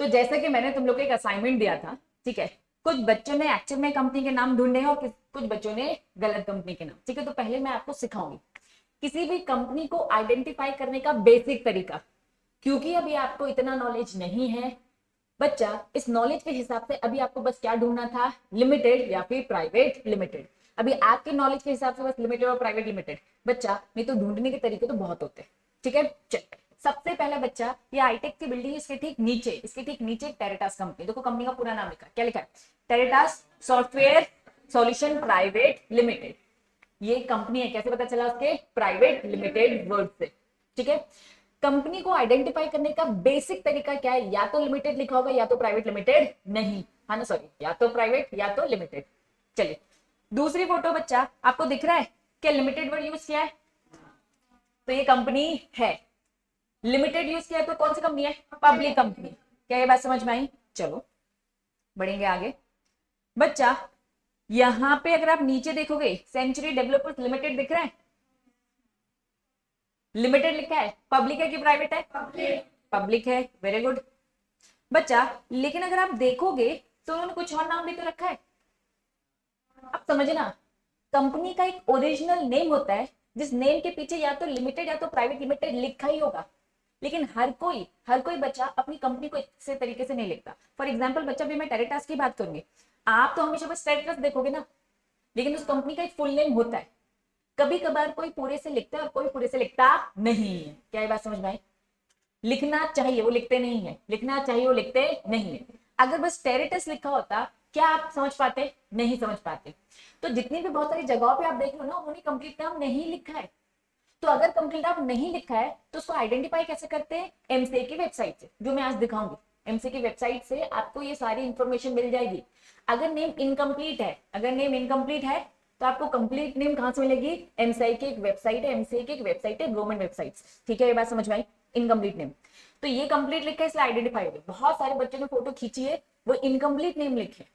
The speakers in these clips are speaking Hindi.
तो जैसे कि मैंने तुम लोग को एक असाइनमेंट दिया था, ठीक है, कुछ बच्चों ने एक्चुअल में कंपनी के नाम ढूंढे हैं और कुछ बच्चों ने गलत कंपनी के नाम, ठीक है। तो पहले मैं आपको सिखाऊंगी किसी भी कंपनी को आइडेंटिफाई करने का बेसिक तरीका, क्योंकि अभी आपको इतना नॉलेज नहीं है बच्चा। इस नॉलेज के हिसाब से अभी आपको बस क्या ढूंढना था, लिमिटेड या फिर प्राइवेट लिमिटेड। अभी आपके नॉलेज के हिसाब से बस लिमिटेड और प्राइवेट लिमिटेड बच्चा, नहीं तो ढूंढने के तरीके तो बहुत होते हैं, ठीक है। चल, सबसे पहला बच्चा, ये आईटेक की बिल्डिंग, इसके ठीक नीचे टेरेटास कंपनी, देखो कंपनी का पूरा नाम लिखा है, क्या लिखा है, टेरेटास सॉफ्टवेयर सॉल्यूशन प्राइवेट लिमिटेड। ये कंपनी है, कैसे पता चला उसके प्राइवेट लिमिटेड वर्ड से, ठीक है। कंपनी को आइडेंटिफाई करने का बेसिक तरीका क्या है, या तो लिमिटेड लिखा होगा या तो प्राइवेट लिमिटेड, नहीं, हाँ ना, सॉरी, या तो प्राइवेट या तो लिमिटेड। चलिए दूसरी फोटो बच्चा, आपको दिख रहा है क्या लिमिटेड वर्ड यूज किया है, तो ये कंपनी है। लिमिटेड यूज किया है तो कौन सी कंपनी है, पब्लिक कंपनी। क्या ये बात समझ में आई? चलो बढ़ेंगे आगे बच्चा। यहां पे अगर आप नीचे देखोगे सेंचुरी डेवलपर्स लिमिटेड दिख रहा है, लिमिटेड लिखा है, पब्लिक है कि प्राइवेट है, पब्लिक है, वेरी गुड बच्चा। लेकिन अगर आप देखोगे तो उन्होंने कुछ और नाम भी तो रखा है। अब समझना, कंपनी का एक ओरिजिनल नेम होता है जिस नेम के पीछे या तो लिमिटेड या तो प्राइवेट लिमिटेड लिखा ही होगा, लेकिन हर कोई बच्चा अपनी कंपनी को इस तरीके से नहीं लिखता। फॉर एग्जाम्पल बच्चा, भी मैं टेरेटास की बात करूंगी, आप तो हमेशा बस टेरेटास देखोगे ना, लेकिन उस कंपनी का एक फुल नेम होता है। कभी कभार कोई पूरे से लिखता है और कोई पूरे से लिखता नहीं है। क्या ये बात समझ में आई? लिखना चाहिए, वो लिखते नहीं है, लिखना चाहिए, वो लिखते नहीं है। अगर बस टेरेटस लिखा होता, क्या आप समझ पाते? नहीं समझ पाते। तो जितनी भी बहुत सारी जगहों पे आप देख लो ना, उन्होंने कंप्लीट नाम नहीं लिखा है। तो अगर कंप्लीट नाम नहीं लिखा है तो उसको आइडेंटिफाई कैसे करते हैं, एमसीए की वेबसाइट से, जो मैं आज दिखाऊंगी। एमसीए की वेबसाइट से आपको ये सारी इंफॉर्मेशन मिल जाएगी। अगर नेम इनकम्प्लीट है, तो आपको कंप्लीट नेम कहां से मिलेगी, एमसीआई की एक वेबसाइट है, एमसीए की एक वेबसाइट है, गवर्नमेंट वेबसाइट, ठीक है। ये बात समझ में आई? इनकम्प्लीट नेम, तो ये कंप्लीट लिखा है इसलिए आइडेंटिफाई हो गया। बहुत सारे बच्चों ने फोटो खींची है, वो इनकम्प्लीट नेम लिखे,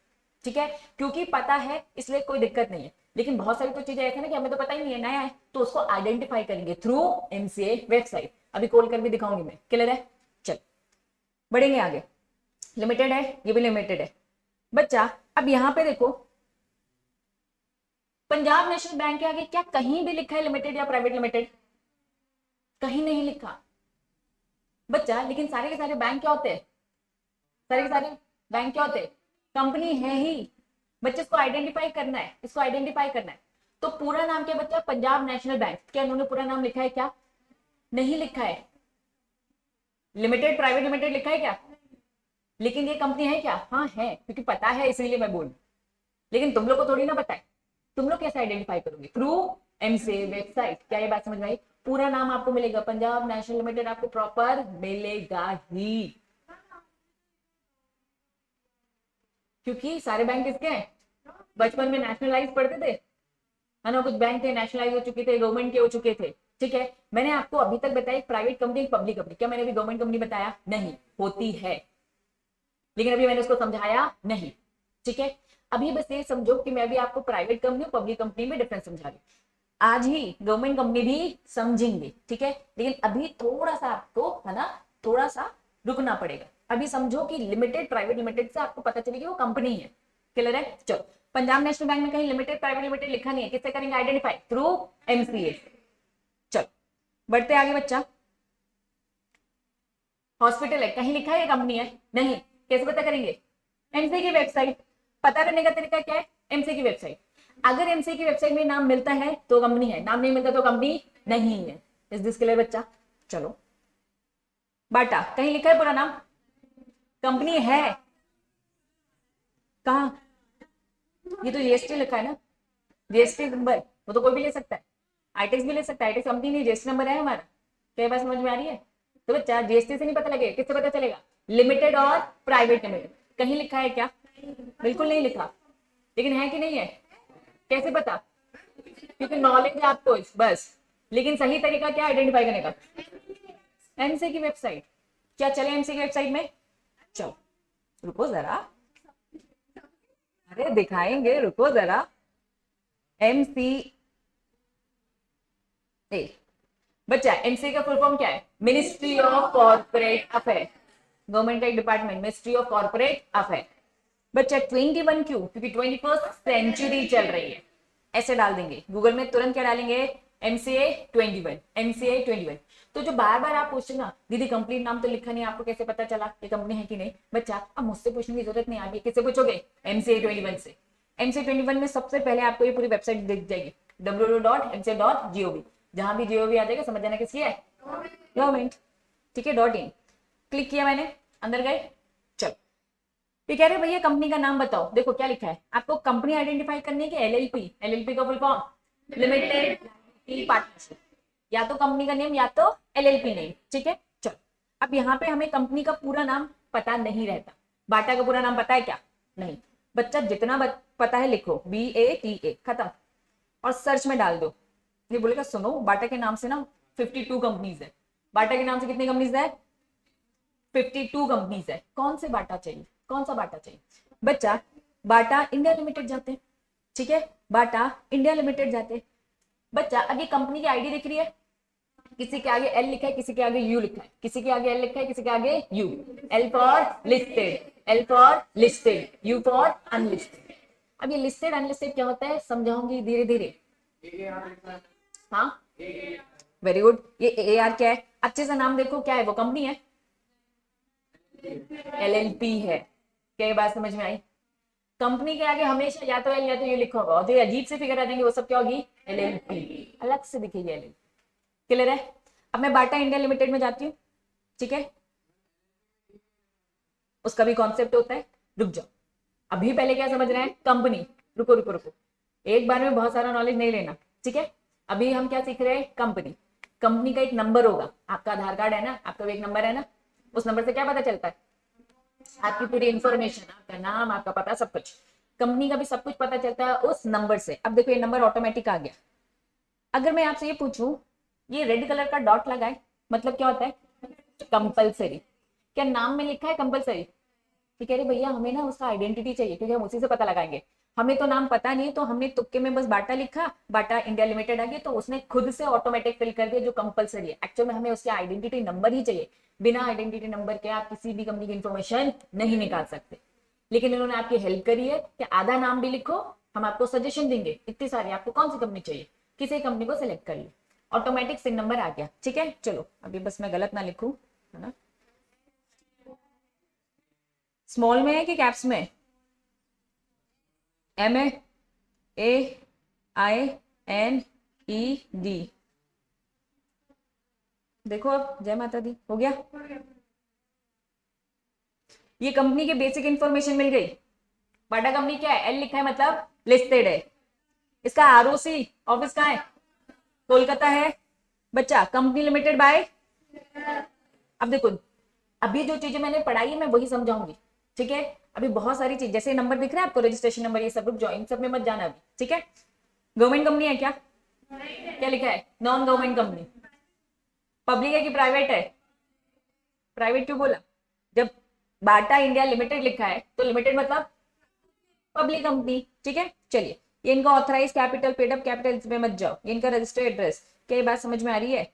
ठीक है, क्योंकि पता है इसलिए कोई दिक्कत नहीं है। लेकिन बहुत सारी तो चीजें ऐसे ना कि हमें तो पता ही नहीं है, नया है, तो उसको आइडेंटिफाई करेंगे थ्रू एमसीए वेबसाइट। अभी खोल कर भी दिखाऊंगी मैं, क्लियर है? चल बढ़ेंगे आगे। लिमिटेड है, ये भी लिमिटेड है बच्चा। अब यहां पे देखो, पंजाब नेशनल बैंक के आगे क्या कहीं भी लिखा है लिमिटेड या प्राइवेट लिमिटेड? कहीं नहीं लिखा बच्चा। लेकिन सारे के सारे बैंक क्या होते हैं, सारे के सारे बैंक क्या होते हैं, कंपनी है ही। बच्चे इसको आइडेंटिफाई करना है, इसको आइडेंटिफाई करना है। तो पूरा नाम क्या बच्चा, पंजाब नेशनल बैंक। क्या उन्होंने पूरा नाम लिखा है क्या? नहीं लिखा है। लिमिटेड प्राइवेट लिमिटेड लिखा है क्या? लेकिन ये कंपनी है क्या? हाँ है, क्योंकि पता है इसीलिए मैं बोल। लेकिन तुम लोग को थोड़ी ना पता है, तुम लोग कैसे आइडेंटिफाई करोगे, थ्रू एमसीए वेबसाइट। क्या ये बात समझ में आई? पूरा नाम आपको मिलेगा, पंजाब नेशनल लिमिटेड आपको प्रॉपर मिलेगा ही, क्योंकि सारे बैंक किसके हैं, बचपन में नेशनलाइज पढ़ते थे, है ना, कुछ बैंक थे नेशनलाइज हो चुके थे, गवर्नमेंट के हो चुके थे, ठीक है। मैंने आपको अभी तक बताया प्राइवेट कंपनी एक पब्लिक कंपनी, क्या मैंने अभी गवर्नमेंट कंपनी बताया? नहीं, होती है, लेकिन अभी मैंने उसको समझाया नहीं, ठीक है। अभी बस ये समझो कि मैं अभी आपको प्राइवेट कंपनी और पब्लिक कंपनी में डिफरेंस समझा रही हूँ। आज ही गवर्नमेंट कंपनी भी समझेंगे, ठीक है, लेकिन अभी थोड़ा सा आपको, है ना, थोड़ा सा रुकना पड़ेगा। अभी समझो कि लिमिटेड प्राइवेट लिमिटेड से आपको पता चलेगी वो कंपनी है, क्लियर है? चलो, पंजाब नेशनल बैंक में कहीं लिमिटेड प्राइवेट लिमिटेड लिखा नहीं है, किससे करेंगे आइडेंटिफाई, थ्रू एमसीए। चलो बढ़ते आगे बच्चा। हॉस्पिटल है, कहीं लिखा है कंपनी है? नहीं, कैसे पता करेंगे, एमसीए की वेबसाइट। पता करने का तरीका क्या है, एमसीए की वेबसाइट। अगर एमसीए की वेबसाइट में नाम मिलता है तो कंपनी है, नाम नहीं मिलता तो कंपनी नहीं है। इस दिस क्लियर बच्चा? चलो, बाटा कहीं लिखा है पूरा नाम, कंपनी है कहा, ये तो जीएसटी लिखा है ना, जीएसटी नंबर, वो तो कोई भी ले सकता है, आईटेक्स भी ले सकता है, आईटेक्स कंपनी नहीं, जीएसटी नंबर है हमारा। क्या बात समझ में आ रही है? तो बच्चा जीएसटी से नहीं पता लगेगा, किससे पता चलेगा, लिमिटेड और प्राइवेट लिमिटेड। कहीं लिखा है क्या? बिल्कुल नहीं लिखा, लेकिन है कि नहीं है, कैसे पता, क्योंकि नॉलेज है आपको बस। लेकिन सही तरीका क्या आइडेंटिफाई करने का, एमसीए की वेबसाइट। क्या चले एमसीए की वेबसाइट में? चलो रुको जरा, अरे दिखाएंगे, रुको जरा। एमसी बच्चा, एमसीए का फुल फॉर्म क्या है, ministry of corporate affair. Government का एक department, ministry of corporate affair. बच्चा 21 क्यों? क्योंकि 21st सेंचुरी चल रही है, ऐसे डाल देंगे गूगल में, तुरंत क्या डालेंगे? MCA 21, MCA 21। तो जो बार बार आप पूछते ना, दीदी कंप्लीट नाम तो लिखा नहीं, आपको कैसे पता चला ये कंपनी है कि नहीं? बच्चा अब मुझसे पूछने की जरूरत नहीं, आप ये किससे पूछोगे? एमसीए 21 से। एमसीए 21 में सबसे पहले आपको ये पूरी वेबसाइट दिख जाएगी, www.mca.gov। जहां भी जीओवी आ जाएगा समझ जाना किसकी है? गवर्नमेंट। ठीक है, .in क्लिक किया मैंने, अंदर गए। चलो, ये कह रहे भैया कंपनी का नाम बताओ। देखो क्या लिखा है, आपको कंपनी आइडेंटिफाई करनी है कि एलएलपी? एलएलपी का फुल फॉर्म लिमिटेड पार्टनरशिप, या तो कंपनी का नेम या तो एलएलपी नेम। ठीक है, चलो अब यहाँ पे हमें कंपनी का पूरा नाम पता नहीं रहता। बाटा का पूरा नाम पता है क्या? नहीं। बच्चा जितना पता है लिखो, BATA, खत्म, और सर्च में डाल दो। ये बोलेगा सुनो बाटा के नाम से ना 52 कंपनीज है। बाटा के नाम से कितनी कंपनीज है? 52 कंपनीज है। कौन से बाटा चाहिए? कौन सा बाटा चाहिए? बच्चा बाटा इंडिया लिमिटेड जाते हैं। ठीक है, बाटा इंडिया लिमिटेड जाते हैं। बच्चा आगे कंपनी की आईडी दिख रही है, किसी के आगे एल लिखा है, किसी के आगे यू लिखा है, किसी के आगे एल लिखा है, किसी के आगे you. L for listed, L for listed, you for unlisted. अब ये लिस्टेड अनलिस्टेड क्या होता है समझाऊंगी धीरे धीरे। हाँ, वेरी गुड। ये AR क्या है? अच्छे से नाम देखो, क्या है वो? कंपनी है, LLP है। क्या ये बात समझ में आई? कंपनी के आगे हमेशा या तो एल या तो यू लिखा होगा, और जो अजीब से फिगर आ जाएंगे वो सब क्या होगी? LLP, अलग से दिखेगी LLP। क्लियर है? अब मैं बाटा इंडिया लिमिटेड में जाती हूँ। ठीक है, उसका भी कॉन्सेप्ट होता है। रुक जाओ, अभी पहले क्या समझ रहे हैं? कंपनी। रुको रुको रुको, एक बार में बहुत सारा नॉलेज नहीं लेना। ठीक है, अभी हम क्या सीख रहे हैं? कंपनी। कंपनी का एक नंबर होगा, आपका आधार कार्ड है ना, आपका भी एक नंबर है ना, उस नंबर से क्या पता चलता है? आपकी पूरी इंफॉर्मेशन, आपका नाम, आपका पता, सब कुछ। कंपनी का भी सब कुछ पता चलता है उस नंबर से। अब देखो ये नंबर ऑटोमेटिक आ गया। अगर मैं आपसे ये पूछूं, ये रेड कलर का डॉट लगा है, मतलब क्या होता है? कंपलसरी। क्या नाम में लिखा है कंपलसरी? ठीक है, भैया हमें ना उसका आइडेंटिटी चाहिए, क्योंकि हम उसी से पता लगाएंगे। हमें तो नाम पता नहीं, तो हमने तुक्के में बस बाटा लिखा, बाटा इंडिया लिमिटेड आ गया, तो उसने खुद से ऑटोमेटिक फिल कर दिया जो कंपलसरी है। एक्चुअल में हमें उसके आइडेंटिटी नंबर ही चाहिए। बिना आइडेंटिटी नंबर के आप किसी भी कंपनी की इंफॉर्मेशन नहीं निकाल सकते। लेकिन इन्होंने आपकी हेल्प करी है कि आधा नाम भी लिखो, हम आपको सजेशन देंगे इतनी सारी, आपको कौन सी कंपनी चाहिए, किसी कंपनी को सिलेक्ट कर लो, ऑटोमेटिक सिन नंबर आ गया। ठीक है, चलो अभी बस मैं गलत ना लिखूं, है ना? स्मॉल में है कि कैप्स में? MAAINED। देखो अब, जय माता दी, हो गया। ये कंपनी की बेसिक इंफॉर्मेशन मिल गई। बाटा कंपनी क्या है? एल लिखा है मतलब लिस्टेड है। इसका आरओसी ऑफिस कहाँ है? कोलकाता है। बच्चा कंपनी लिमिटेड बाय। अब देखो, अभी जो चीजें मैंने पढ़ाई है मैं वही समझाऊंगी। ठीक है, अभी बहुत सारी चीज, जैसे नंबर दिख रहा है आपको, रजिस्ट्रेशन नंबर, ये सब, रुक जाओ, इन सब में मत जाना अभी। ठीक है, गवर्नमेंट कंपनी है क्या? क्या लिखा है? Non government company. पब्लिक है कि प्राइवेट है? प्राइवेट क्यों बोला? जब बाटा इंडिया लिमिटेड लिखा है तो लिमिटेड मतलब पब्लिक कंपनी। ठीक है, चलिए, ये इनका authorise capital, paid up capital, इसमें मत जाओ। ये इनका रजिस्टर्ड एड्रेस। क्या ये बात समझ में आ रही है?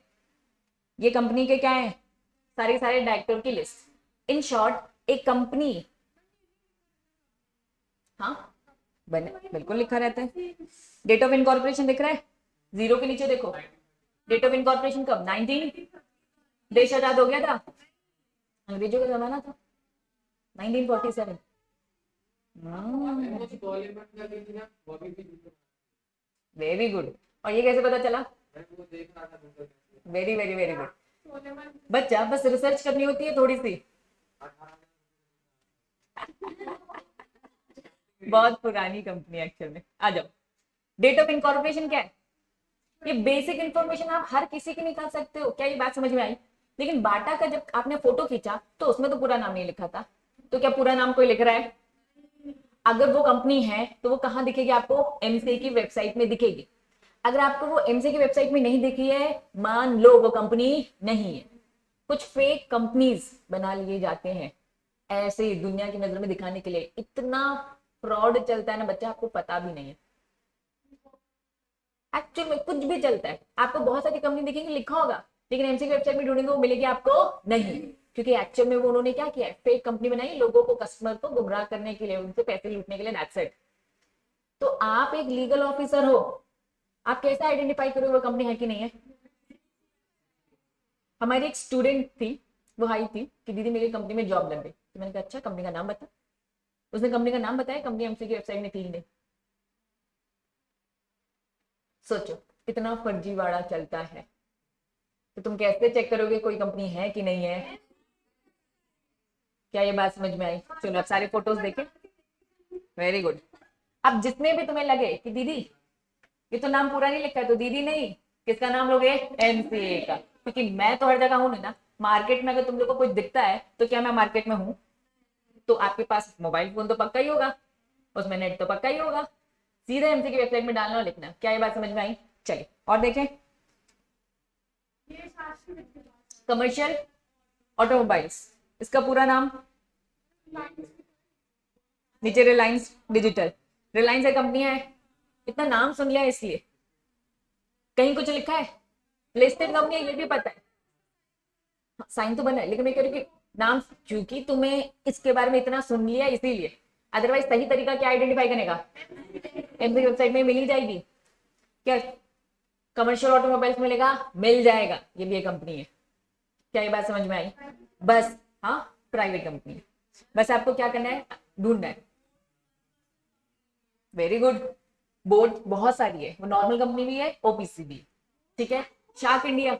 ये कंपनी के क्या है? सारे सारे डायरेक्टर की लिस्ट। इन शॉर्ट एक कंपनी, हाँ बने बिल्कुल लिखा रहता है। डेट ऑफ इनकॉर्पोरेशन दिख रहा है, जीरो के नीचे देखो। डेट ऑफ इनकॉर्पोरेशन कब? 19, देश आजाद हो गया था, अंग्रेजों का जमाना था, 1947। Very good. और ये कैसे पता चला? Very very very good. बच्चा बस रिसर्च करनी होती है थोड़ी सी। बहुत पुरानी कंपनी एक्चुअल में। आ जाओ, डेट ऑफ इनकॉर्पोरेशन क्या है? ये बेसिक इंफॉर्मेशन आप हर किसी की निकाल सकते हो। क्या ये बात समझ में आई? लेकिन बाटा का जब आपने फोटो खींचा तो उसमें तो पूरा नाम नहीं लिखा था, तो क्या पूरा नाम कोई लिख रहा है? अगर वो कंपनी है तो वो कहाँ दिखेगी आपको? एमसीए की वेबसाइट में दिखेगी। अगर आपको वो एमसीए की वेबसाइट में नहीं दिखी है, मान लो वो कंपनी नहीं है। कुछ फेक कंपनीज बना लिए जाते हैं ऐसे ही दुनिया की नजर में दिखाने के लिए। इतना फ्रॉड चलता है ना बच्चा, आपको पता भी नहीं है। एक्चुअल में कुछ भी चलता है, आपको बहुत सारी कंपनी दिखेंगी लिखा होगा, लेकिन एमसीए की वेबसाइट में ढूंढेंगे वो मिलेगी आपको नहीं। क्योंकि एक्चुअल में वो उन्होंने क्या किया है, फेक कंपनी बनाई लोगों को, कस्टमर को गुमराह करने के लिए, उनसे पैसे लूटने के लिए, दैट्स इट। तो आप एक लीगल ऑफिसर हो, आप कैसे आइडेंटिफाई करोगे वो कंपनी है कि नहीं है? हमारी एक स्टूडेंट थी, वो आई थी कि दीदी मेरी कंपनी में जॉब लग गई, तो मैंने कहा अच्छा कंपनी का नाम बता। उसने कंपनी का नाम बताया, कंपनी एमसी की वेबसाइट में थी ही नहीं। सोचो कितना फर्जीवाड़ा चलता है। तो तुम कैसे चेक करोगे कोई कंपनी है कि नहीं है? क्या ये बात समझ में आई? चलो अब सारे फोटोज देखे, वेरी गुड। अब जितने भी तुम्हें लगे कि दीदी ये तो नाम पूरा नहीं लिखा है, तो दीदी नहीं, किसका नाम लोगे? एमसीए का। क्योंकि मैं तो हर जगह हूं ना, मार्केट में अगर तुम लोग को कुछ दिखता है तो क्या मैं मार्केट में हूँ? तो आपके पास मोबाइल फोन तो पक्का ही होगा, उसमें नेट तो पक्का ही होगा, सीधे एमसी की वेबसाइट में डालना और लिखना। क्या ये बात समझ में आई? चलिए और देखें। कमर्शियल ऑटोमोबाइल्स, इसका पूरा नाम, नीचे रिलायंस डिजिटल, रिलायंस एक कंपनी है, इतना नाम सुन लिया इसलिए। कहीं कुछ लिखा है? लिस्टेड कंपनी है ये भी पता है, साइन तो बना है, लेकिन मैं कह रही हूँ कि नाम, क्योंकि तुम्हें इसके बारे में इतना सुन लिया इसीलिए, अदरवाइज सही तरीका क्या आइडेंटिफाई करने का? एमसी वेबसाइट में मिल ही जाएगी। क्या कमर्शियल ऑटोमोबाइल्स मिलेगा? मिल जाएगा, ये भी एक कंपनी है। क्या ये बात समझ में आई? बस, हाँ प्राइवेट कंपनी है, बस आपको क्या करना है, ढूंढना है। Very good. बोर्ड बहुत सारी है, वो नॉर्मल कंपनी भी है, ओपीसी भी, ठीक है। Shark India,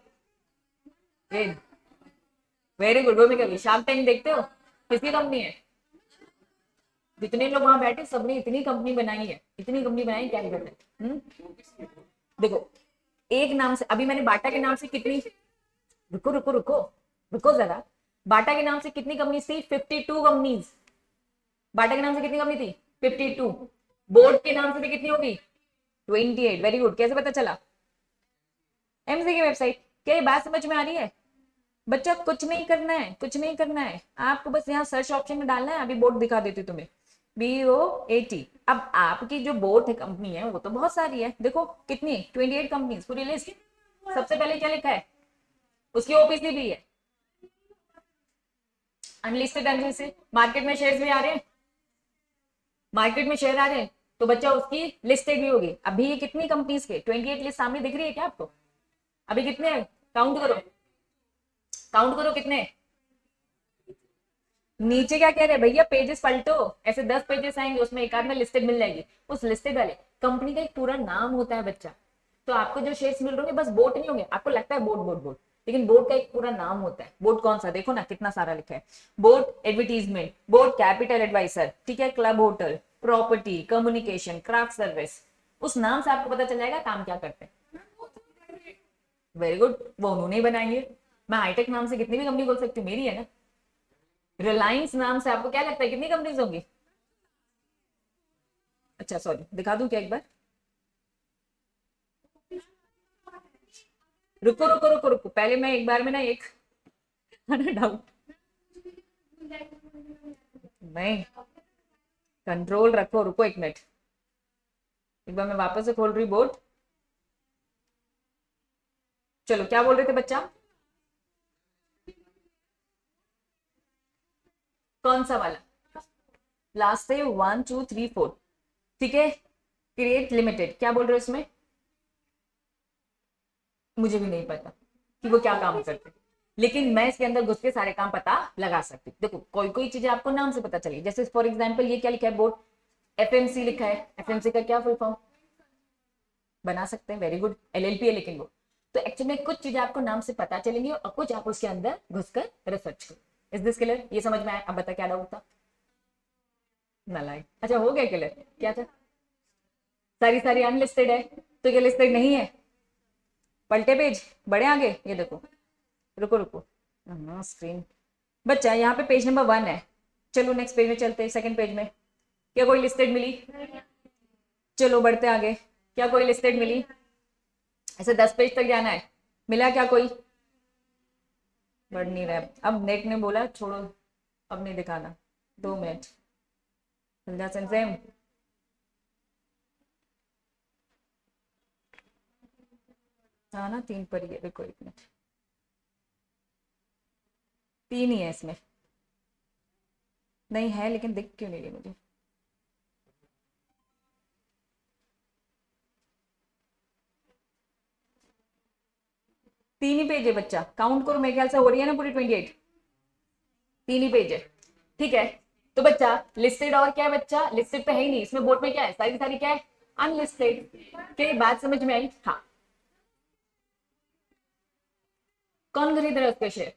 very good. वो मैं कह शार्क टैंक देखते हो, किसकी कंपनी है? जितने लोग वहां बैठे सबने इतनी कंपनी बनाई है, इतनी कंपनी बनाई, क्या करते हैं? देखो एक नाम से, अभी मैंने बाटा के नाम से कितनी, रुको रुको रुको रुको जरा, बाटा के नाम से कितनी कंपनी थी? 52 कंपनीज। बाटा के नाम से कितनी कंपनी थी? 52। बोर्ड के नाम से भी कितनी होगी? 28। Very good. कैसे पता चला? एमसी की वेबसाइट। क्या ये बात समझ में आ रही है? बच्चा कुछ नहीं करना है, कुछ नहीं करना है, आपको बस यहाँ सर्च ऑप्शन में डालना है। अभी बोर्ड दिखा देती हूँ तुम्हें, BOAT। अब आपकी जो बोर्ड है कंपनी है वो तो बहुत सारी है, देखो कितनी, 28 कंपनी, पूरी लिस्ट। सबसे पहले क्या लिखा है? उसकी ओपीसी भी है, अनलिस्टेड एंट्री से मार्केट में शेयर्स भी आ रहे हैं, मार्केट में शेयर आ रहे हैं, तो बच्चा उसकी लिस्टेड भी होगी। अभी ये कितनी कंपनीज के 28 लिस्ट सामने दिख रही है क्या आपको? अभी कितने हैं? काउंट करो, काउंट करो कितने। नीचे क्या कह रहे हैं भैया, पेजेस पलटो, ऐसे 10 पेजेस आएंगे, उसमें एक आध में लिस्टेड मिल जाएगी। उस लिस्टेड वाले कंपनी का एक पूरा नाम होता है बच्चा। तो आपको जो शेयर्स मिल रहे होंगे बस बोट नहीं होंगे, आपको लगता है बोट बोट बोट, लेकिन बोट का एक पूरा नाम होता है। बोट कौन सा, देखो ना कितना सारा लिखा है। Boat advertisement, boat capital adviser, ठीक है, club hotel, property, communication, craft service. उस नाम से आपको पता चल जाएगा काम क्या करते हैं। वेरी गुड, वो उन्होंने ही बनाई है। मैं हाईटेक नाम से कितनी भी कंपनी बोल सकती हूँ, मेरी है ना। रिलायंस नाम से आपको क्या लगता है कितनी कंपनीज होंगी? अच्छा सॉरी, दिखा दूं क्या एक बार? रुको रुको रुको रुको, पहले मैं एक बार में ना एक डाउट, नहीं, कंट्रोल रखो, रुको एक मिनट। एक बार मैं वापस से खोल रही बोर्ड। चलो क्या बोल रहे थे बच्चा? कौन सा वाला? लास्ट से 1 2 3 4, ठीक है। क्रिएट लिमिटेड, क्या बोल रहे हो इसमें? मुझे भी नहीं पता कि वो क्या काम करते हैं, लेकिन मैं इसके अंदर घुस के सारे काम पता लगा सकती हूँ। देखो कोई कोई चीजें आपको नाम से पता चली, जैसे फॉर एग्जाम्पल ये क्या लिखा है बोर्ड, एफएमसी लिखा है, एफएमसी का क्या फुल फॉर्म बना सकते हैं? वेरी गुड, एलएलपी है, लेकिन वो तो एक्चुअली में कुछ चीजें आपको नाम से पता चलेंगी और कुछ आप उसके अंदर घुसकर रिसर्च करो। Is this clear? ये समझ में आया? अब बता क्या डाउट था? नालायक, अच्छा हो गया क्लियर? क्या था? सारी सारी अनलिस्टेड है, तो ये लिस्टेड नहीं है। पलटे पेज, बड़े आगे, ये देखो, रुको रुको, स्क्रीन, बच्चा यहाँ पे पेज नंबर 1 है। चलो नेक्स्ट पेज में चलते हैं, सेकंड पेज में क्या कोई लिस्टेड मिली? चलो बढ़ते आगे, क्या कोई लिस्टेड मिली? ऐसे 10 पेज तक जाना है, मिला क्या कोई? बढ़ नहीं रहा है। अब नेट ने बोला छोड़ो, अब नहीं दिखाना, 2 मिनट, समझा सेम। हाँ ना 3 पर ही है, रुको 1 मिनट। तीन ही है इसमें, नहीं है लेकिन दिख क्यों नहीं रही मुझे। तीन ही पेज है बच्चा, काउंट करो, मेरे ख्याल से हो रही है ना पूरी 28, तीन ही पेज है। ठीक है, तो बच्चा लिस्टेड और क्या है बच्चा, लिस्टेड तो है ही नहीं इसमें, बोर्ड में क्या है, सारी सारी क्या है, अनलिस्टेड। क्या बात समझ में आई? हाँ, कौन खरीद रहा है उसके शेयर?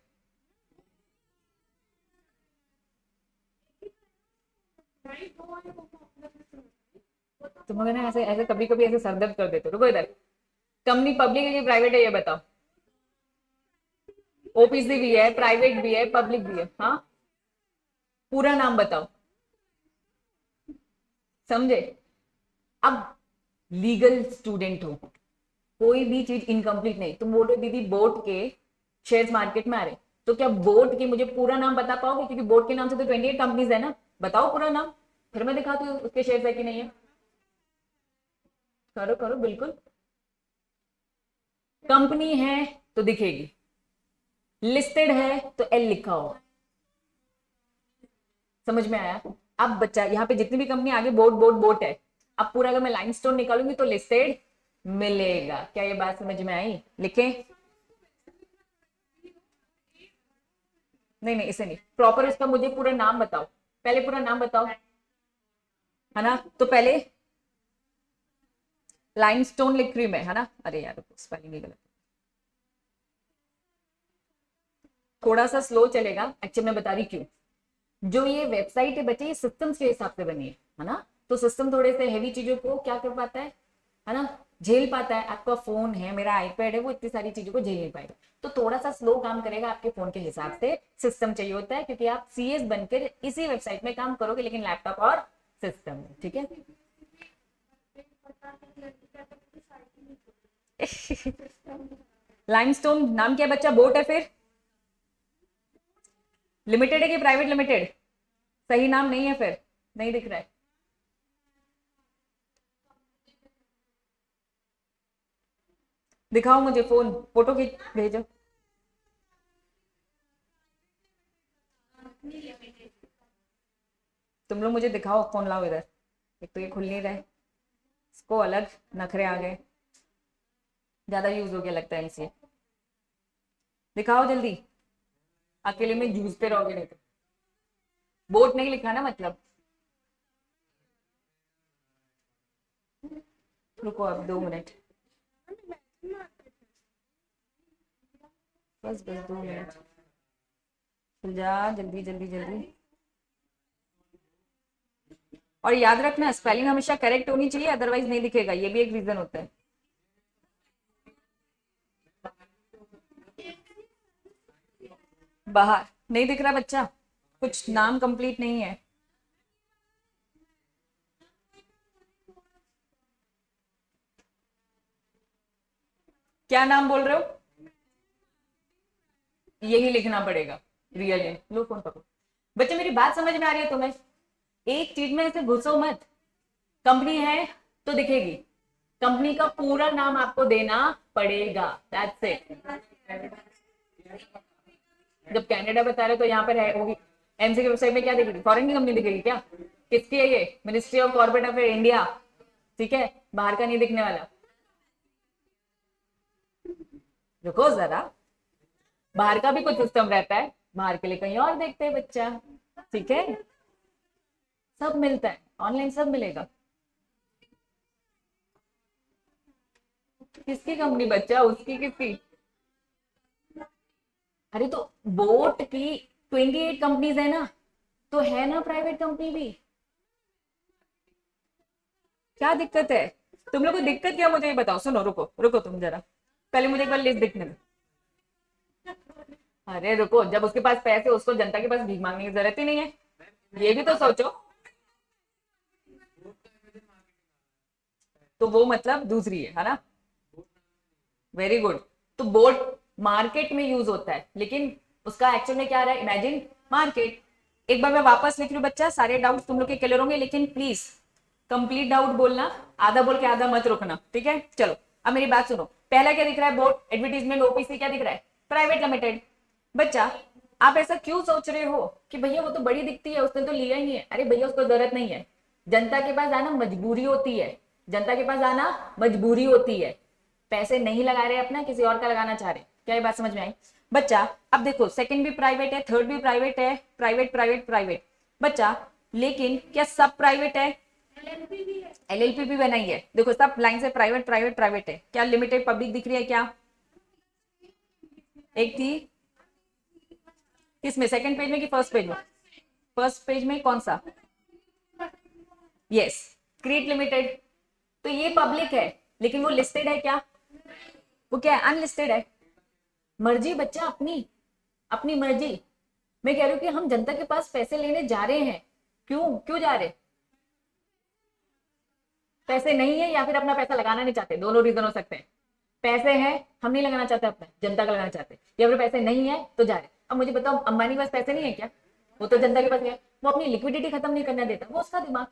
तुम लोग ना ऐसे ऐसे कभी कभी ऐसे सरदर्द कर देते हो। रुको इधर, कंपनी पब्लिक है कि प्राइवेट है ये बताओ। ओपीसी भी है, प्राइवेट भी है, पब्लिक भी है। हाँ, पूरा नाम बताओ, समझे? अब लीगल स्टूडेंट हो, कोई भी चीज इनकम्प्लीट नहीं, तुम बोल रहे दीदी बोट के शेयर्स मार्केट में आ रहे, तो क्या बोट के मुझे पूरा नाम बता पाओगे? क्योंकि बोट के नाम से तो 28 कंपनीज है ना, बताओ पूरा नाम, फिर मैं दिखाती हूँ उसके शेयर्स है कि नहीं है। करो करो बिल्कुल, कंपनी है तो दिखेगी, लिस्टेड है तो एल लिखा हो। समझ में आया? अब बच्चा यहाँ पे जितनी भी कंपनी आगे बोट बोट बोट है, अब पूरा अगर मैं लाइमस्टोन निकालूंगी तो लिस्टेड मिलेगा। क्या ये बात समझ में आई? लिखे? नहीं नहीं इसे नहीं, प्रॉपर उसका मुझे पूरा नाम बताओ, पहले पूरा नाम बताओ, है ना? तो पहले लाइमस्टोन लिख रही हूं मैं, है ना? अरे यार स्पेलिंग ही गलत, थोड़ा सा स्लो चलेगा, एक्चुअली मैं बता रही क्यों। जो ये वेबसाइट है बच्चे, ये सिस्टम्स के हिसाब से बनी है ना? तो सिस्टम थोड़े से हैवी चीजों को क्या कर पाता है ना, झेल पाता है। आपका फोन है, मेरा आईपैड है, वो इतनी सारी चीजों को झेल नहीं पाएगा, तो थोड़ा सा स्लो काम करेगा आपके फोन के हिसाब से। सिस्टम चाहिए होता है क्योंकि आप सीएस बनकर इसी वेबसाइट में काम करोगे, लेकिन लैपटॉप और सिस्टम में। ठीक है? लाइमस्टोन नाम क्या बच्चा, बोट है, फिर लिमिटेड है कि प्राइवेट लिमिटेड? सही नाम नहीं है, फिर नहीं दिख रहा है। दिखाओ मुझे फोन, फोटो खींच भेजो। तुम लोग मुझे दिखाओ, फोन लाओ इधर। एक तो ये खुल नहीं रहा है, इसको अलग नखरे आ गए, ज्यादा यूज हो गया लगता है इनसे। दिखाओ जल्दी, अकेले में जूझते रहोगे नहीं तो। बोट नहीं लिखा ना मतलब? रुको अब 2 मिनट, बस बस 2 मिनट, खुल जा जल्दी जल्दी जल्दी। और याद रखना स्पेलिंग हमेशा करेक्ट होनी चाहिए, अदरवाइज नहीं दिखेगा, ये भी एक रीजन होता है। बाहर नहीं दिख रहा बच्चा, कुछ नाम कंप्लीट नहीं है। क्या नाम बोल रहे हो? यही लिखना पड़ेगा, रियल नेम। लो फोन पकड़ो बच्चे, मेरी बात समझ में आ रही है तुम्हें? एक चीज में ऐसे घुसो मत। कंपनी है तो दिखेगी, कंपनी का पूरा नाम आपको देना पड़ेगा, दैट्स इट। जब कनाडा बता रहे तो यहाँ पर है होगी, एमसी की वेबसाइट में क्या दिखेगी, फॉरेन की कंपनी दिखेगी क्या? किसकी है ये? Ministry of corporate affair India. ठीक है, बाहर का नहीं दिखने वाला। रुको जरा, बाहर का भी कुछ सिस्टम रहता है, बाहर के लिए कहीं और देखते हैं बच्चा। ठीक है, सब मिलता है ऑनलाइन, सब मिलेगा। किसकी कंपनी बच्चा, उसकी किसकी? अरे तो बोट की 28 कंपनीज है ना, तो है ना प्राइवेट कंपनी भी। क्या दिक्कत है? तुम लोग को दिक्कत क्या, मुझे ये बताओ। सुनो रुको रुको, तुम जरा पहले मुझे एक बार लिस्ट दिखने दो। अरे रुको, जब उसके पास पैसे, उसको जनता के पास भीख मांगने की जरूरत ही नहीं है, ये भी तो सोचो। तो वो मतलब दूसरी है ना? Very good. तो बोट मार्केट में यूज होता है, लेकिन उसका एक्चुअल में क्या रहा है, इमेजिन मार्केट। एक बार मैं वापस लिख लूं बच्चा, सारे डाउट तुम लोग के क्लियर होंगे, लेकिन प्लीज कंप्लीट डाउट बोलना, आधा बोल के आधा मत रुकना। ठीक है, चलो अब मेरी बात सुनो। पहला क्या दिख रहा है, बोर्ड एडवर्टीजमेंट ओपीसी, क्या दिख रहा है, प्राइवेट लिमिटेड। बच्चा आप ऐसा क्यों सोच रहे हो कि भैया वो तो बड़ी दिखती है, उसने तो लिया ही नहीं है? अरे भैया उसको जरूरत नहीं है। जनता के पास आना मजबूरी होती है, जनता के पास आना मजबूरी होती है। पैसे नहीं लगा रहे अपना, किसी और का लगाना चाह रहे। क्या ये बात समझ में आई बच्चा? अब देखो सेकंड भी प्राइवेट है, थर्ड भी प्राइवेट है, प्राइवेट प्राइवेट प्राइवेट बच्चा, लेकिन क्या सब प्राइवेट है? एलएलपी भी बनाई है, देखो सब लाइन से प्राइवेट प्राइवेट प्राइवेट है। क्या लिमिटेड पब्लिक दिख रही है क्या? एक थी किसमें, सेकंड पेज में कि फर्स्ट पेज में? फर्स्ट पेज में कौन सा? Yes, create limited. तो ये पब्लिक है, लेकिन वो लिस्टेड है क्या? वो क्या है? अनलिस्टेड है। मर्जी बच्चा अपनी, अपनी मर्जी। मैं कह रही हूँ कि हम जनता के पास पैसे लेने जा रहे हैं, क्यों क्यों जा रहे? पैसे नहीं है या फिर अपना पैसा लगाना नहीं चाहते, दोनों रीजन हो सकते हैं। पैसे हैं, हम नहीं लगाना चाहते अपना, जनता का लगाना चाहते, या फिर पैसे नहीं है तो जा रहे। अब मुझे बताओ, अंबानी के पास पैसे नहीं है क्या? वो तो जनता के पास है, वो अपनी लिक्विडिटी खत्म नहीं करना देता, वो उसका दिमाग।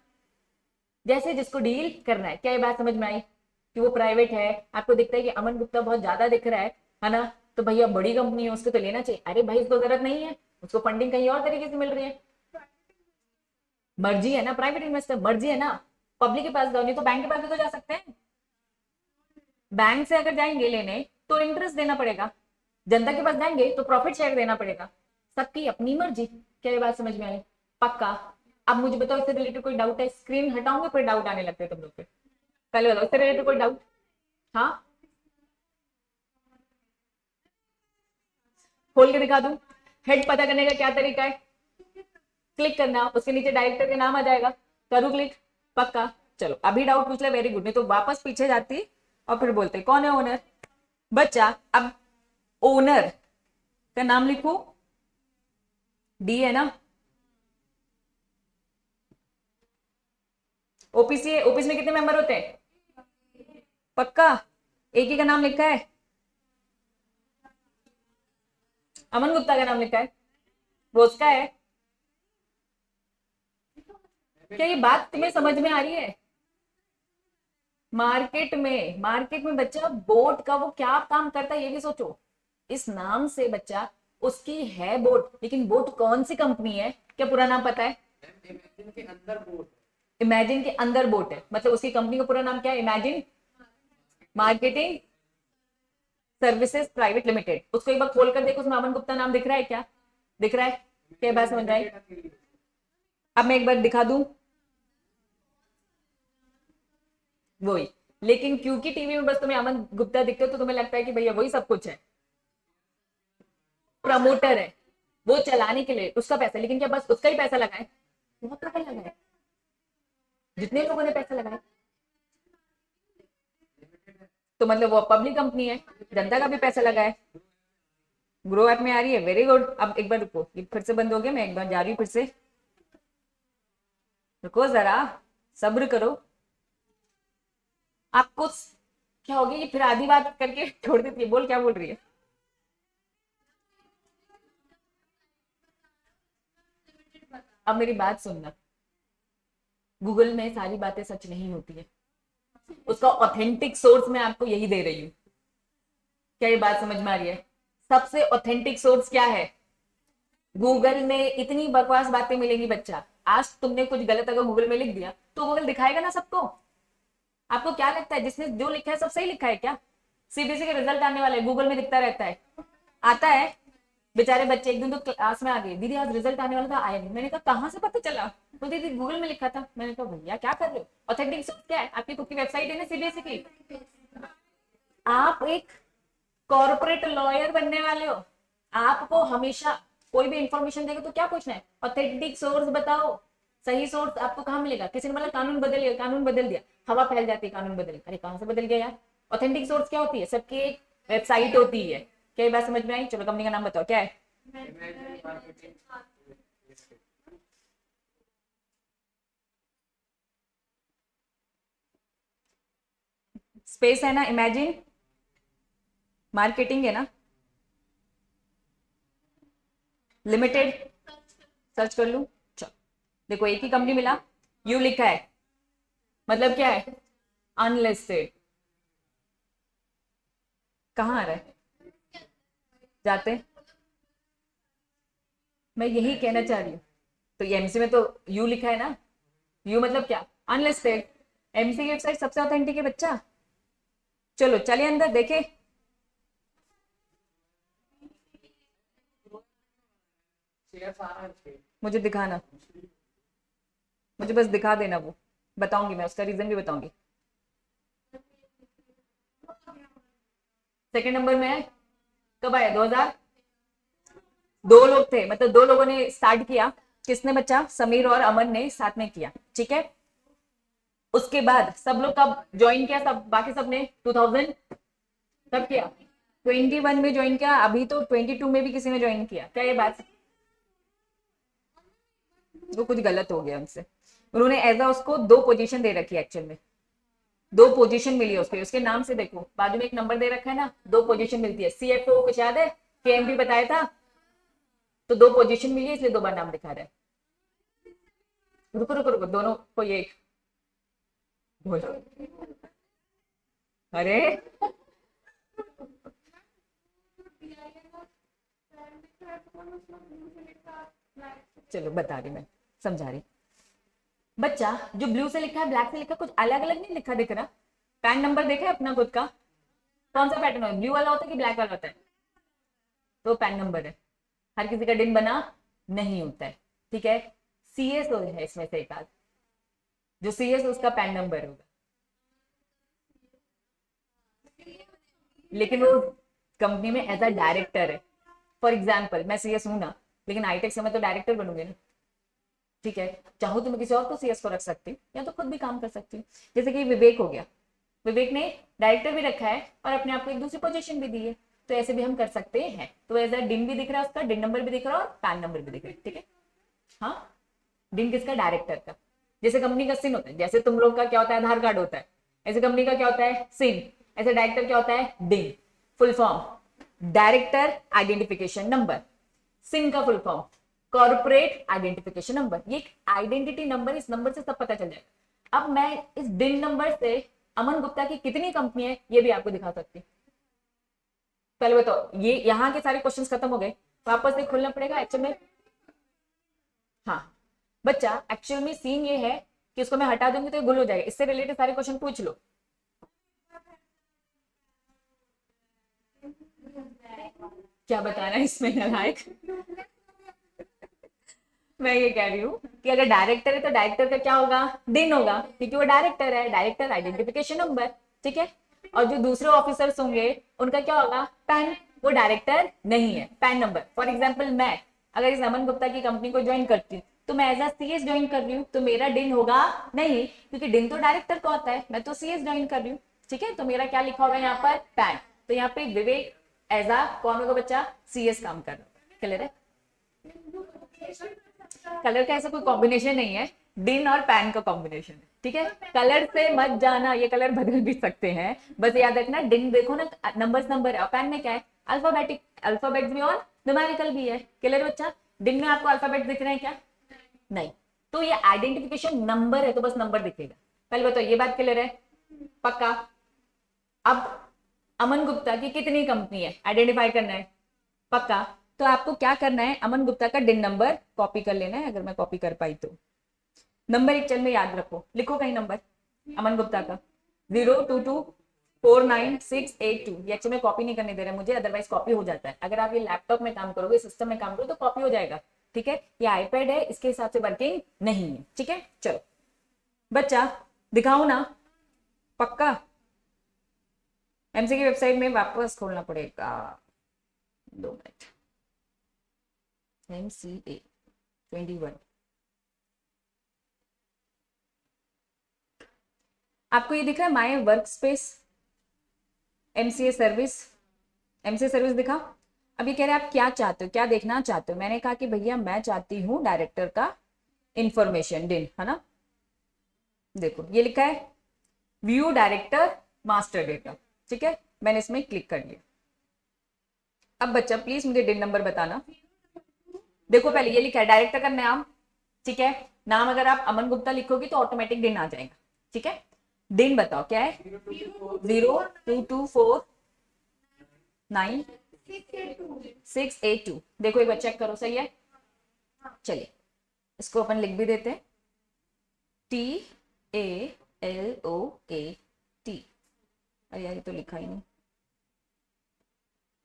जैसे जिसको डील करना है। क्या ये बात समझ में आई कि वो प्राइवेट है? आपको दिखता है कि अमन गुप्ता बहुत ज्यादा दिख रहा है ना, तो भैया बड़ी कंपनी है उसको तो लेना चाहिए। अरे भाई उसको जरूरत नहीं है, उसको फंडिंग कहीं और तरीके से मिल रही है। मर्जी है ना, प्राइवेट इन्वेस्टर मर्जी है ना। पब्लिक के पास जाओ, नहीं तो बैंक के पास भी तो जा सकते हैं। बैंक से अगर जाएंगे लेने तो इंटरेस्ट देना पड़ेगा, जनता के पास जाएंगे तो प्रॉफिट शेयर देना पड़ेगा। सबकी अपनी मर्जी। क्या ये बात समझ में आई? पक्का। अब मुझे बताओ इससे रिलेटेड कोई डाउट है? स्क्रीन हटाऊंगे फिर डाउट आने लगते हैं तुम लोग पे। पहले बताओ इससे रिलेटेड कोई डाउट? हाँ, खोल के दिखा दूं? हेड पता करने का क्या तरीका है? क्लिक करना, उसके नीचे डायरेक्टर का नाम आ जाएगा, करूँ क्लिक? पक्का। चलो अभी डाउट पूछ ले, वेरी गुड, नहीं तो वापस पीछे जाती और फिर बोलते कौन है ओनर। बच्चा अब ओनर का नाम लिखो, डी है ना? ओपीसी है, ओपीसी में कितने मेंबर होते हैं? पक्का? एक ही का नाम लिखा है? अमन गुप्ता का नाम लिखा है, रोज का है। क्या ये बात तुम्हें समझ में आ रही है? मार्केट में बच्चा बोट का वो क्या काम करता है ये भी सोचो। इस नाम से बच्चा, उसकी है बोट, लेकिन बोट कौन सी कंपनी है? क्या पूरा नाम पता है? इमेजिन के अंदर बोट है, मतलब उसकी कंपनी का पूरा नाम क्या है? Imagine marketing services private limited. उसको एक बार खोल कर देखो, उसमें अमन गुप्ता नाम दिख रहा है क्या? दिख रहा है? क्या बात समझ आई? अब मैं एक बार दिखा दूं वही, लेकिन क्योंकि टीवी में बस तुम्हें अमन गुप्ता दिखते हो तो तुम्हें लगता है कि भैया वही सब कुछ है। प्रमोटर है, वो चलाने के लिए उसका पैसा, लेकिन क्या बस उसका ही पैसा लगाए? बहुत पैसा लगाए, जितने लोगों ने पैसा लगाया। तो मतलब वो पब्लिक कंपनी है, जनता का भी पैसा लगा है। ग्रो ऐप में आ रही है, वेरी गुड। अब एक बार रुको, ये फिर से बंद हो गया, मैं एक बार जा रही हूँ फिर से। रुको जरा, सब्र करो। आपको क्या हो गया? ये फिर आधी बात करके छोड़ देती है। बोल, क्या बोल रही है? अब मेरी बात सुनना, गूगल में सारी बातें सच नहीं होती है, उसका ऑथेंटिक सोर्स मैं आपको यही दे रही हूँ। क्या ये बात समझ में आ रही है? सबसे ऑथेंटिक सोर्स क्या है? गूगल में इतनी बकवास बातें मिलेंगी बच्चा, आज तुमने कुछ गलत अगर गूगल में लिख दिया तो गूगल दिखाएगा ना सबको। आपको क्या लगता है जिसने जो लिखा है सब सही लिखा है क्या? सीबीएसई के रिजल्ट आने वाले गूगल में दिखता रहता है, आता है। बेचारे बच्चे एक दिन तो क्लास में आ गए, दीदी आज रिजल्ट आने वाला था, आया नहीं। मैंने कहा कहाँ से पता चला? बोलती दीदी गूगल में लिखा था। मैंने कहा भैया क्या कर रहे हो? ऑथेंटिक सोर्स क्या है? आपकी खुद की वेबसाइट है ना सीबीएसई की। आप एक कॉर्पोरेट लॉयर बनने वाले हो, आपको हमेशा कोई भी इंफॉर्मेशन देगा तो क्या पूछना है? ऑथेंटिक सोर्स बताओ। सही सोर्स आपको कहाँ मिलेगा? किसी ने बोला कानून बदल गया, कानून बदल दिया, हवा फैल जाती है कानून बदल, अरे कहाँ से बदल गया यार? ऑथेंटिक सोर्स क्या होती है? सबकी एक वेबसाइट होती है। क्या ये बात समझ में आई? चलो कंपनी का नाम बताओ क्या है? स्पेस है ना, इमेजिन मार्केटिंग है ना, लिमिटेड। सर्च कर लू? चलो देखो, एक ही कंपनी मिला, यू लिखा है, मतलब क्या है? अनलिस्टेड। कहाँ आ रहा है? जाते मैं यही कहना चाह रही हूँ। तो ये एमसी में तो यू लिखा है ना, यू मतलब क्या, अनलिस्टेड। एमसी की वेबसाइट सबसे ऑथेंटिक है बच्चा। चलो चलिए अंदर देखे। मुझे दिखाना, मुझे बस दिखा देना, वो बताऊंगी मैं, उसका रीजन भी बताऊंगी। सेकंड नंबर में है, कब आया, 2000। दो लोग थे, मतलब दो लोगों ने स्टार्ट किया। किसने बच्चा, समीर और अमन ने साथ में किया, ठीक है। उसके बाद सब लोग कब ज्वाइन किया, सब बाकी सब ने 2000 कब किया, 21 में ज्वाइन किया। अभी तो 22 में भी किसी ने ज्वाइन किया क्या, ये बात, वो कुछ गलत हो गया उनसे। उन्होंने एज अ उसको दो पोजीशन दे रखी है एक्चुअल में, दो पोजीशन मिली है उसके, उसके नाम से देखो बाजू में एक नंबर दे रखा है ना, दो पोजीशन मिलती है। सीएफओ कुछ याद है, केएमपी बताया था, तो दो पोजीशन मिली है, इसलिए दो बार नाम दिखा रहा है। रुको रुको रुको, दोनों को ये बोलो, अरे चलो बता रही मैं, समझा रही। बच्चा जो ब्लू से लिखा है ब्लैक से लिखा, कुछ अलग अलग नहीं लिखा दिख रहा। पैन नंबर देखा है अपना खुद का, कौन सा पैटर्न है, ब्लू वाला होता है कि ब्लैक वाला होता है, तो पैन नंबर है। हर किसी का दिन बना नहीं होता है, ठीक है। सीएस है इसमें से एक आध, जो सीएस उसका पैन नंबर होगा, लेकिन वो कंपनी में एज अ डायरेक्टर है। फॉर एग्जाम्पल मैं सीएस हूं ना, लेकिन आईटेक से मैं तो डायरेक्टर बनूंगी ना, ठीक है। चाहूँ तो मैं किसी और को सीएस को रख सकती हूँ, या तो खुद भी काम कर सकती हूँ। जैसे कि विवेक हो गया, विवेक ने डायरेक्टर भी रखा है और अपने आप को एक दूसरी पोजीशन भी दी है, तो ऐसे भी हम कर सकते हैं। तो एज अ डिन भी दिख रहा है उसका, डिन नंबर भी दिख रहा है और पैन नंबर भी दिख रहा है, ठीक है। हाँ, डिन किसका, डायरेक्टर का। जैसे कंपनी का सिन होता है, जैसे तुम लोग का क्या होता है, आधार कार्ड होता है, ऐसे कंपनी का क्या होता है, सिन। ऐसे डायरेक्टर क्या होता है, DIN. Full form director identification number, CIN का full form corporate identification number. ये एक आइडेंटिटी नंबर, इस नंबर से सब पता चल जाएगा। अब मैं इस डिन नंबर से अमन गुप्ता की कितनी कंपनी है ये भी आपको दिखा सकती हूँ। पहले बताओ, ये यहाँ के सारे क्वेश्चंस खत्म हो गए, वापस से खोलना पड़ेगा एक्चुअल में। हाँ बच्चा, एक्चुअल में सीन ये है कि इसको मैं हटा दूंगी तो ये गुल हो जाएगा, इससे रिलेटेड सारे क्वेश्चन पूछ लो। क्या बताना है इसमें नालायक, मैं ये कह रही हूँ कि अगर डायरेक्टर है तो डायरेक्टर का क्या होगा, दिन होगा, क्योंकि वो डायरेक्टर है, डायरेक्टर आइडेंटिफिकेशन नंबर, ठीक है। और जो दूसरे ऑफिसर्स होंगे उनका क्या होगा, पैन, वो डायरेक्टर नहीं है, पैन नंबर। फॉर एग्जाम्पल मैं अगर इस अमन गुप्ता की कंपनी को ज्वाइन करती हूँ, तो मैं एज अ सीएस ज्वाइन कर रही हूँ, तो मेरा डिन होगा नहीं, क्योंकि डिन तो डायरेक्टर का होता है, मैं तो सीएस ज्वाइन कर रही हूँ, ठीक है। तो मेरा क्या लिखा होगा यहाँ पर, पैन। तो यहाँ पे विवेक एज अ कौन होगा बच्चा, सीएस काम कर रहा है, क्लियर है। कलर का ऐसा कोई कॉम्बिनेशन नहीं है, डिन और पैन का कॉम्बिनेशन है, ठीक है। कलर से मत जाना, ये कलर बदल भी सकते हैं, बस याद रखना। डिन देखो ना, नंबर्स नंबर है, और पैन में क्या है, अल्फाबेटिक, अल्फाबेट्स भी और न्यूमेरिकल भी है, क्लियर बच्चा। डिन में आपको अल्फाबेट दिख रहे हैं क्या, नहीं, तो ये आइडेंटिफिकेशन नंबर है, तो बस नंबर दिखेगा। पहले बताओ ये बात क्लियर है, पक्का। अब अमन गुप्ता की कितनी कंपनी है आइडेंटिफाई करना है, पक्का। तो आपको क्या करना है, अमन गुप्ता का डिन नंबर कॉपी कर लेना है, अगर मैं कॉपी कर पाई तो। नंबर एक चल में याद रखो, लिखो कहीं नंबर अमन गुप्ता का 0224968 ये एक्चुअली में कॉपी नहीं करने दे रहे मुझे, अदरवाइज कॉपी हो जाता है। अगर आप ये लैपटॉप में काम करोगे, सिस्टम में काम करोगे तो कॉपी हो जाएगा, ठीक है। ये आईपैड है, इसके हिसाब से वर्किंग नहीं है, ठीक है। चलो बच्चा दिखाऊं ना, पक्का। एमसी की वेबसाइट में वापस खोलना पड़ेगा, 2 मिनट। MCA 21 आपको ये दिख रहा है, my work space, MCA service, MCA service दिखा। अब ये कह रहे हैं आप क्या चाहते हो, क्या देखना चाहते हो। मैंने कहा कि भैया मैं चाहती हूँ डायरेक्टर का इंफॉर्मेशन, डिन है ना। देखो ये लिखा है व्यू डायरेक्टर मास्टर डेटा, ठीक है। मैंने इसमें क्लिक कर लिया। अब बच्चा प्लीज मुझे डिन नंबर बताना। देखो पहले ये लिखा है डायरेक्टर का नाम, ठीक है। नाम अगर आप अमन गुप्ता लिखोगे तो ऑटोमेटिक डिन आ जाएगा, ठीक है। दिन बताओ क्या है, 02249 682। देखो एक बार चेक करो, सही है। चलिए इसको अपन लिख भी देते हैं, TALOAT। अरे यार ये तो लिखा ही नहीं,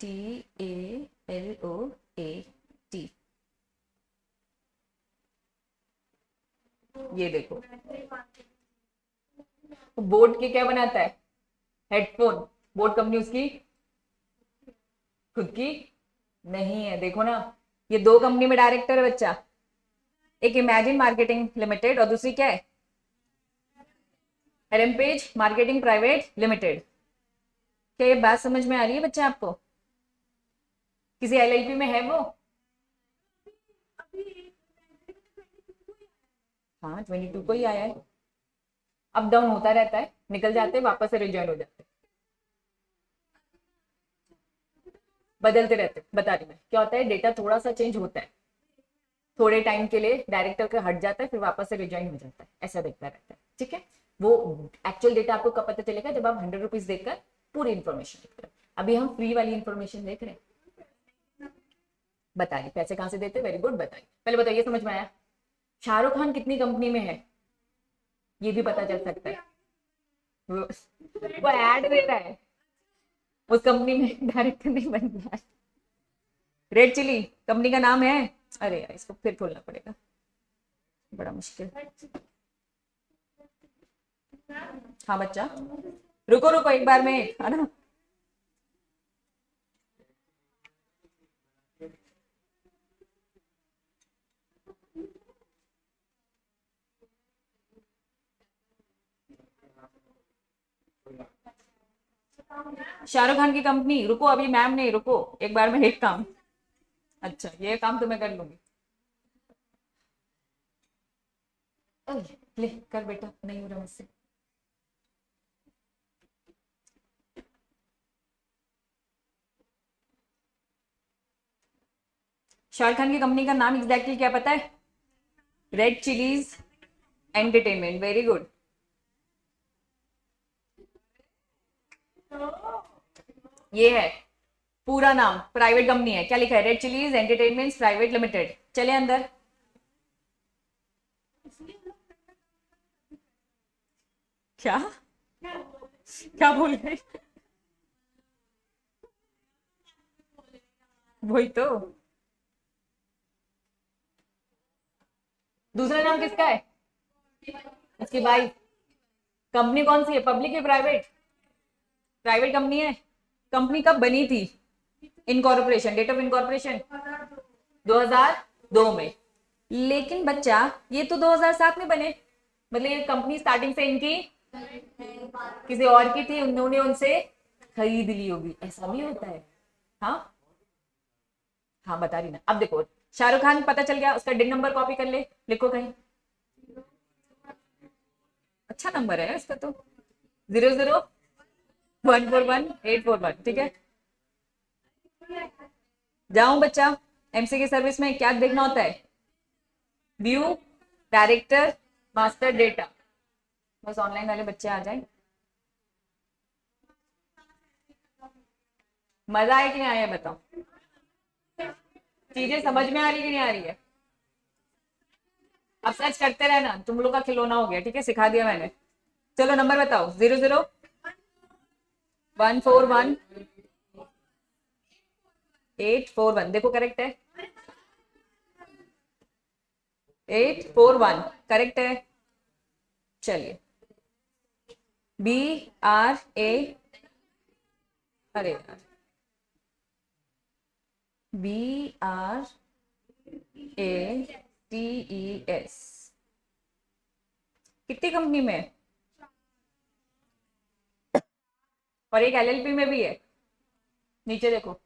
TALOAT। ये देखो बोट के क्या बनाता है, हेडफोन। बोट कंपनी उसकी खुद की नहीं है, देखो ना, ये दो कंपनी में डायरेक्टर है बच्चा, एक इमेजिन मार्केटिंग लिमिटेड और दूसरी क्या है, रेमपेज मार्केटिंग प्राइवेट लिमिटेड। क्या ये बात समझ में आ रही है बच्चा आपको? किसी एलएलपी में है वो? हाँ 22 को ही आया है, अप डाउन होता रहता है, निकल जाते हैं वापस से रिज्वाइन हो जाते हैं, बदलते रहते हैं। बता रही मैं क्या होता है, डेटा थोड़ा सा चेंज होता है, थोड़े टाइम के लिए डायरेक्टर का हट जाता है, फिर वापस से रिज्वाइन हो जाता है, ऐसा देखता रहता है। ठीक है, वो एक्चुअल डेटा आपको कब पता चलेगा, जब आप 100 रुपीज देकर पूरी इन्फॉर्मेशन देख रहे हैं। अभी हम फ्री वाली इन्फॉर्मेशन देख रहे हैं। बताइए पैसे कहां से देते, वेरी गुड। बताइए पहले बताइए, समझ में आया? शाहरुख खान कितनी कंपनी में है ये भी पता चल सकता है, वो ऐड दे रहा है, उस कंपनी में डायरेक्टर नहीं बन रहा है। रेड चिली कंपनी का नाम है, अरे यार इसको फिर खोलना पड़ेगा, बड़ा मुश्किल। हाँ बच्चा, रुको रुको एक बार में, है ना। शाहरुख खान की कंपनी, रुको अभी मैम नहीं, रुको एक बार में एक काम। अच्छा ये काम तो मैं कर लूंगी। ले कर बेटा, नहीं हो रहा मुझसे। शाहरुख खान की कंपनी का नाम एग्जैक्टली क्या पता है? Red chillies entertainment, very good. ये है पूरा नाम, प्राइवेट कंपनी है, क्या लिखा है, red chillies entertainment private limited. चले अंदर। क्या क्या बोल रहे? वही तो, दूसरा नाम किसका है? उसकी वाइफ। कंपनी कौन सी है, पब्लिक है प्राइवेट? प्राइवेट कंपनी है। कंपनी कब बनी थी, इनकॉर्पोरेशन, डेट ऑफ इनकॉर्पोरेशन 2002 में। लेकिन बच्चा ये तो 2007 में बने, मतलब ये कंपनी स्टार्टिंग से इनकी किसी और की थी, उन्होंने उनसे खरीद ली होगी, ऐसा भी होता है। हाँ हाँ बता रही ना। अब देखो शाहरुख खान पता चल गया, उसका डिन नंबर कॉपी कर ले, लिखो कहीं, अच्छा नंबर है इसका तो, 00141841। ठीक है, जाऊं बच्चा, एमसी की सर्विस में क्या देखना होता है, व्यू, डायरेक्टर, मास्टर डेटा। बस ऑनलाइन वाले बच्चे आ जाए। मजा आया कि नहीं आया बताओ, चीजें समझ में आ रही कि नहीं आ रही है? अब सर्च करते रहना, तुम लोग का खिलौना हो गया, ठीक है, सिखा दिया मैंने। चलो नंबर बताओ, 00141841, देखो करेक्ट है, 841 करेक्ट है। चलिए, BRA, अरे यार, BRATES कितनी कंपनी में है? और एक LLP में भी है, नीचे देखो।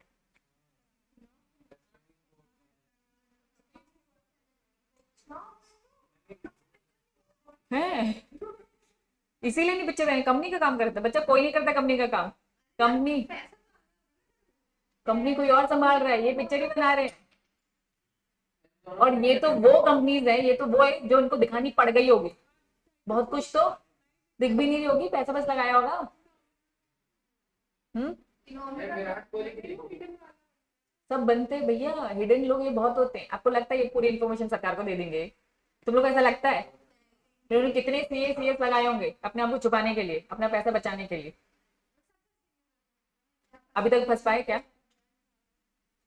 है इसीलिए नहीं बच्चे कंपनी का काम करते बच्चा, कोई नहीं करता कंपनी का काम। कंपनी कंपनी कोई और संभाल रहा है, ये पिक्चर ही बना रहे हैं। और ये तो वो कंपनीज है, ये तो वो है जो उनको दिखानी पड़ गई होगी, बहुत कुछ तो दिख भी नहीं रही होगी, पैसा बस लगाया होगा। हम्म, सब बनते हैं भैया, हिडन लोग ये बहुत होते हैं। आपको लगता है ये पूरी इन्फॉर्मेशन सरकार को दे देंगे? तुम लोग को ऐसा लगता है? इन्होंने कितने सीएस लगाए होंगे अपने आप को छुपाने के लिए, अपना पैसा बचाने के लिए। अभी तक फंस पाए क्या?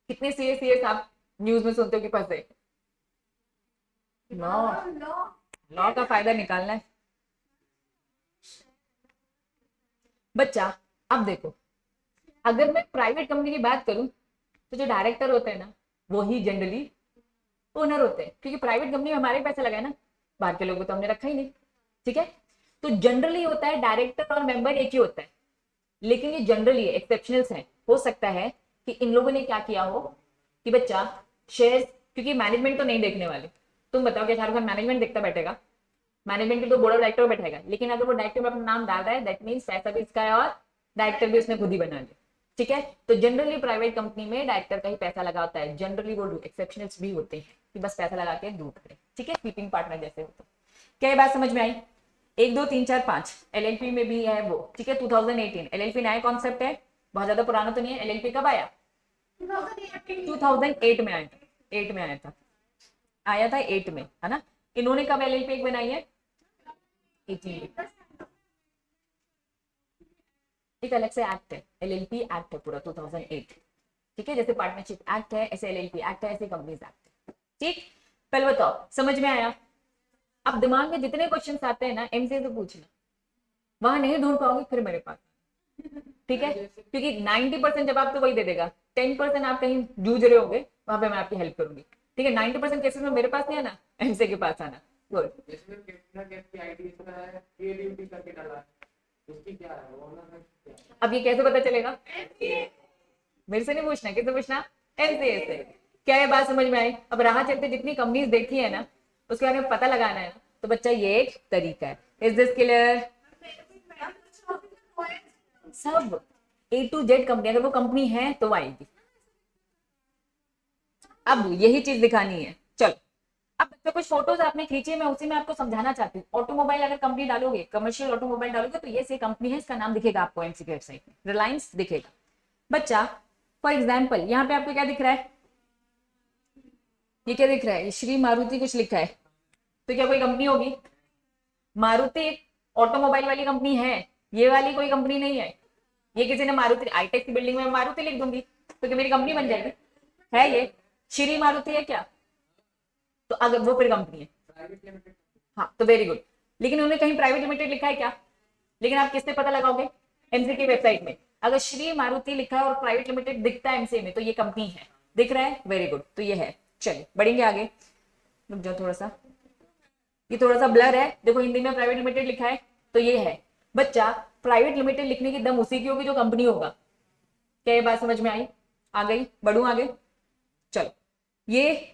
कितने सीएस आप न्यूज में सुनते हो कि फंसे? लॉ, लॉ का फायदा निकालना है बच्चा। अब देखो, अगर मैं प्राइवेट कंपनी की बात करूं तो जो डायरेक्टर होते हैं ना, वो ही जनरली ओनर होते हैं, क्योंकि प्राइवेट कंपनी में हमारे पैसे लगाए ना, बाहर के लोगों को तो हमने रखा ही नहीं। ठीक है, तो जनरली होता है डायरेक्टर और मेंबर एक ही होता है, लेकिन ये जनरली एक्सेप्शनल्स हैं। हो सकता है कि इन लोगों ने क्या किया हो कि बच्चा शेयर, क्योंकि मैनेजमेंट तो नहीं देखने वाले। तुम बताओ क्या शाहरुख खान मैनेजमेंट देखता बैठेगा? मैनेजमेंट के तो बोर्ड ऑफ डायरेक्टर बैठेगा, लेकिन अगर वो डायरेक्टर में अपना नाम डाल रहा है, दैट मीन्स पैसा भी इसका है और डायरेक्टर भी उसने खुद ही बना लिया। ठीक है, तो जनरली प्राइवेट कंपनी में डायरेक्टर का ही पैसा लगा होता है। जनरली वो एक्सेप्शनल्स भी होते हैं कि बस पैसा लगा के दूर करें। ठीक है, कीपिंग पार्टनर जैसे होते हैं। क्या ये बात समझ में आई? 1 2 3 4 5 एलएलपी में भी है वो। ठीक है, 2018 एलएलपी नया कॉन्सेप्ट है, बहुत ज्यादा पुराना तो नहीं है। एलएलपी कब आया? 2008 में आया था। 8 में आया था, आया था 8 में, है ना। इन्होंने कब एलएलपी एक बनाई है? 18। एक अलग से एक्ट है, एलएलपी एक्ट है पूरा 2008। ठीक है, जैसे पार्टनरशिप एक्ट है ऐसे एलएलपी एक्ट है, ऐसे कंपनीज एक्ट है। ठीक, पहले बताओ समझ में आया? अब दिमाग में जितने क्वेश्चंस आते हैं ना, एमसीए से पूछना, वहां नहीं ढूंढ पाओगे फिर मेरे पास। ठीक है, क्योंकि 90% जवाब तो वही दे देगा, 10% आप कहीं जूझ रहे होंगे, वहां पे मैं आपकी हेल्प करूंगी। ठीक है, 90% केसेस में मेरे पास नहीं आना, एमसीए के पास आना। गुड। अब ये कैसे पता चलेगा? मेरे से नहीं पूछना, किससे पूछना? एमसीए से। क्या ये बात समझ में आई? अब राह चलते जितनी कंपनीज देखी है ना, उसके बारे में पता लगाना है, तो बच्चा ये एक तरीका है। Is this clear? सब ए टू जेड कंपनी, अगर वो कंपनी है तो वो आएगी। अब यही चीज दिखानी है। चलो, अब बच्चों कुछ फोटोज आपने खींची है, मैं उसी में आपको समझाना चाहती हूँ। ऑटोमोबाइल अगर कंपनी डालोगे, कमर्शियल ऑटोमोबाइल डालोगे, तो ये से कंपनी है, इसका नाम दिखेगा आपको एमसी की वेबसाइट में, रिलायंस दिखेगा। बच्चा फॉर एग्जाम्पल यहाँ पे आपको क्या दिख रहा है? ये क्या दिख रहा है? ये श्री मारुति कुछ लिखा है, तो क्या कोई कंपनी होगी? मारुति एक ऑटोमोबाइल वाली कंपनी है, ये वाली कोई कंपनी नहीं है। ये किसी ने मारुति, आईटेक की बिल्डिंग में मारुति लिख दूंगी तो क्या मेरी कंपनी बन जाएगी? है ये श्री मारुति है क्या? तो अगर वो फिर कंपनी है, हाँ तो वेरी गुड। लेकिन उन्होंने कहीं प्राइवेट लिमिटेड लिखा है क्या? लेकिन आप किससे पता लगाओगे? एमसी की वेबसाइट में अगर श्री मारुति लिखा है और प्राइवेट लिमिटेड दिखता है एमसी में, तो ये कंपनी है। दिख रहा है? वेरी गुड, तो ये है। चलिए बढ़ेंगे आगे। रुक जाओ थोड़ा सा, ये थोड़ा सा ब्लर है, देखो हिंदी में प्राइवेट लिमिटेड लिखा है, तो ये है। बच्चा प्राइवेट लिमिटेड लिखने की दम उसी की होगी जो कंपनी होगा। क्या ये बात समझ में आई? आ गई? बढ़ू आगे? चलो, ये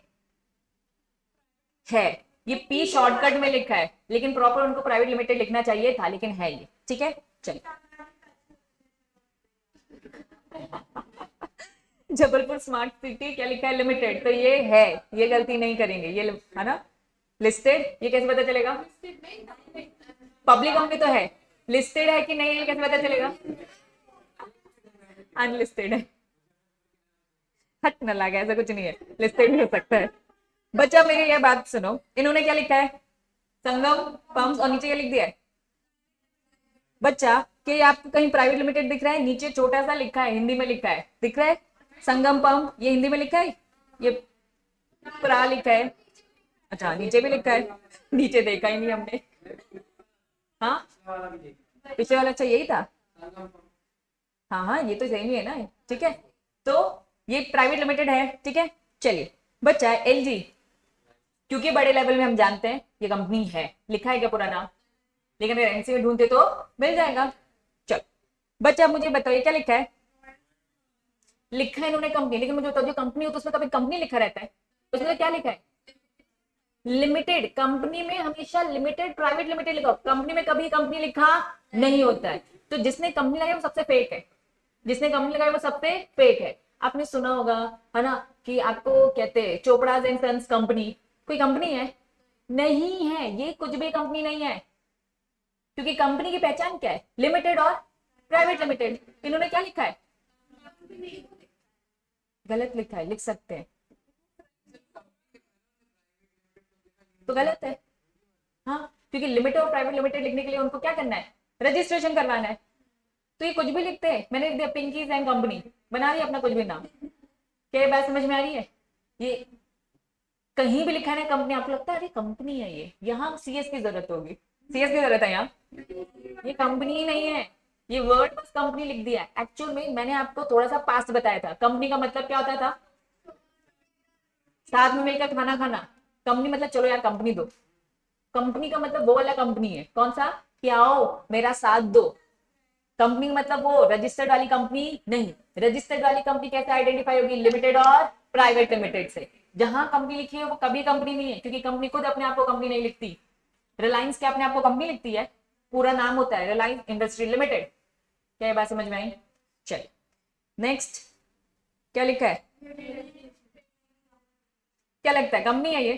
है, ये पी शॉर्टकट में लिखा है, लेकिन प्रॉपर उनको प्राइवेट लिमिटेड लिखना चाहिए था, लेकिन है ये। ठीक है, चलिए। जबलपुर स्मार्ट सिटी क्या लिखा है? लिमिटेड, तो ये है, ये गलती नहीं करेंगे, ये है ना लिस्टेड। ये कैसे पता चलेगा? पब्लिक कंपनी तो है, लिस्टेड है कि नहीं ये कैसे पता चलेगा? अनलिस्टेड है। हट न लगा, ऐसा कुछ नहीं है, लिस्टेड भी हो सकता है। बच्चा मेरी ये बात सुनो, इन्होंने क्या लिखा है? संगम पंप्स, और नीचे क्या लिख दिया है? बच्चा कि आपको कहीं प्राइवेट लिमिटेड दिख रहा है? नीचे छोटा सा लिखा है, हिंदी में लिखा है, दिख रहा है संगम पंप, ये हिंदी में लिखा है, ये प्रा लिखा है। अच्छा नीचे भी लिखा है, नीचे देखा ही नहीं हमने। हाँ पीछे वाला, अच्छा यही था। हाँ हाँ ये तो सही है ना। ठीक है, तो ये प्राइवेट लिमिटेड है। ठीक है, चलिए। बच्चा एलजी, क्योंकि बड़े लेवल में हम जानते हैं ये कंपनी है, लिखा है क्या पूरा नाम? लेकिन अगर एनसी में ढूंढते तो मिल जाएगा। चलो बच्चा मुझे बताइए क्या लिखा है? लिखा है इन्होंने कंपनी, लेकिन मुझे बताओ जो कंपनी हो तो उसमें कभी कंपनी लिखा रहता है, उसमें क्या लिखा है? लिमिटेड। कंपनी में हमेशा लिमिटेड, प्राइवेट लिमिटेड लिखा, कंपनी में कभी कंपनी लिखा नहीं होता है। तो जिसने कंपनी लगाई वो सबसे फेक है, जिसने कंपनी लगाई वो सबसे फेक है। आपने सुना होगा, है ना, कि आपको कहते हैं चोपड़ाज एंड सन्स कंपनी, कोई कंपनी है? नहीं है, ये कुछ भी कंपनी नहीं है, क्योंकि कंपनी की पहचान क्या है? लिमिटेड और प्राइवेट लिमिटेड। इन्होंने क्या लिखा है? गलत लिखा है, लिख सकते हैं तो गलत है। हाँ, क्योंकि लिमिटेड और प्राइवेट लिमिटेड लिखने के लिए उनको क्या करना है, रजिस्ट्रेशन करवाना है। तो ये कुछ भी लिखते हैं, मैंने लिख दिया पिंकीज एंड कंपनी, बना दिया अपना कुछ भी नाम। क्या ये बात समझ में आ रही है? ये कहीं भी लिखा है ना कंपनी, आपको लगता है अरे कंपनी है ये, यहाँ सीएस की जरूरत होगी, सीएस की जरूरत है यहाँ, ये कंपनी ही नहीं है, ये वर्ड बस कंपनी लिख दिया है। एक्चुअल में मैंने आपको थोड़ा सा पास्ट बताया था, कंपनी का मतलब क्या होता था, साथ में मिलकर खाना खाना। कंपनी मतलब चलो यार कंपनी दो, कंपनी का मतलब वो वाला कंपनी है, कौन सा, कि आओ मेरा साथ दो। कंपनी मतलब वो रजिस्टर्ड वाली कंपनी नहीं। रजिस्टर्ड वाली कंपनी कैसे आइडेंटिफाई होगी, लिमिटेड और प्राइवेट लिमिटेड से। जहां कंपनी लिखी है वो कभी कंपनी नहीं है, क्योंकि कंपनी खुद अपने आप को कंपनी नहीं लिखती। रिलायंस क्या अपने आप को कंपनी लिखती है, पूरा नाम होता है रिलायंस इंडस्ट्री लिमिटेड। क्या ये बात समझ में आई? चल नेक्स्ट, क्या लिखा है, क्या लगता है कंपनी है ये,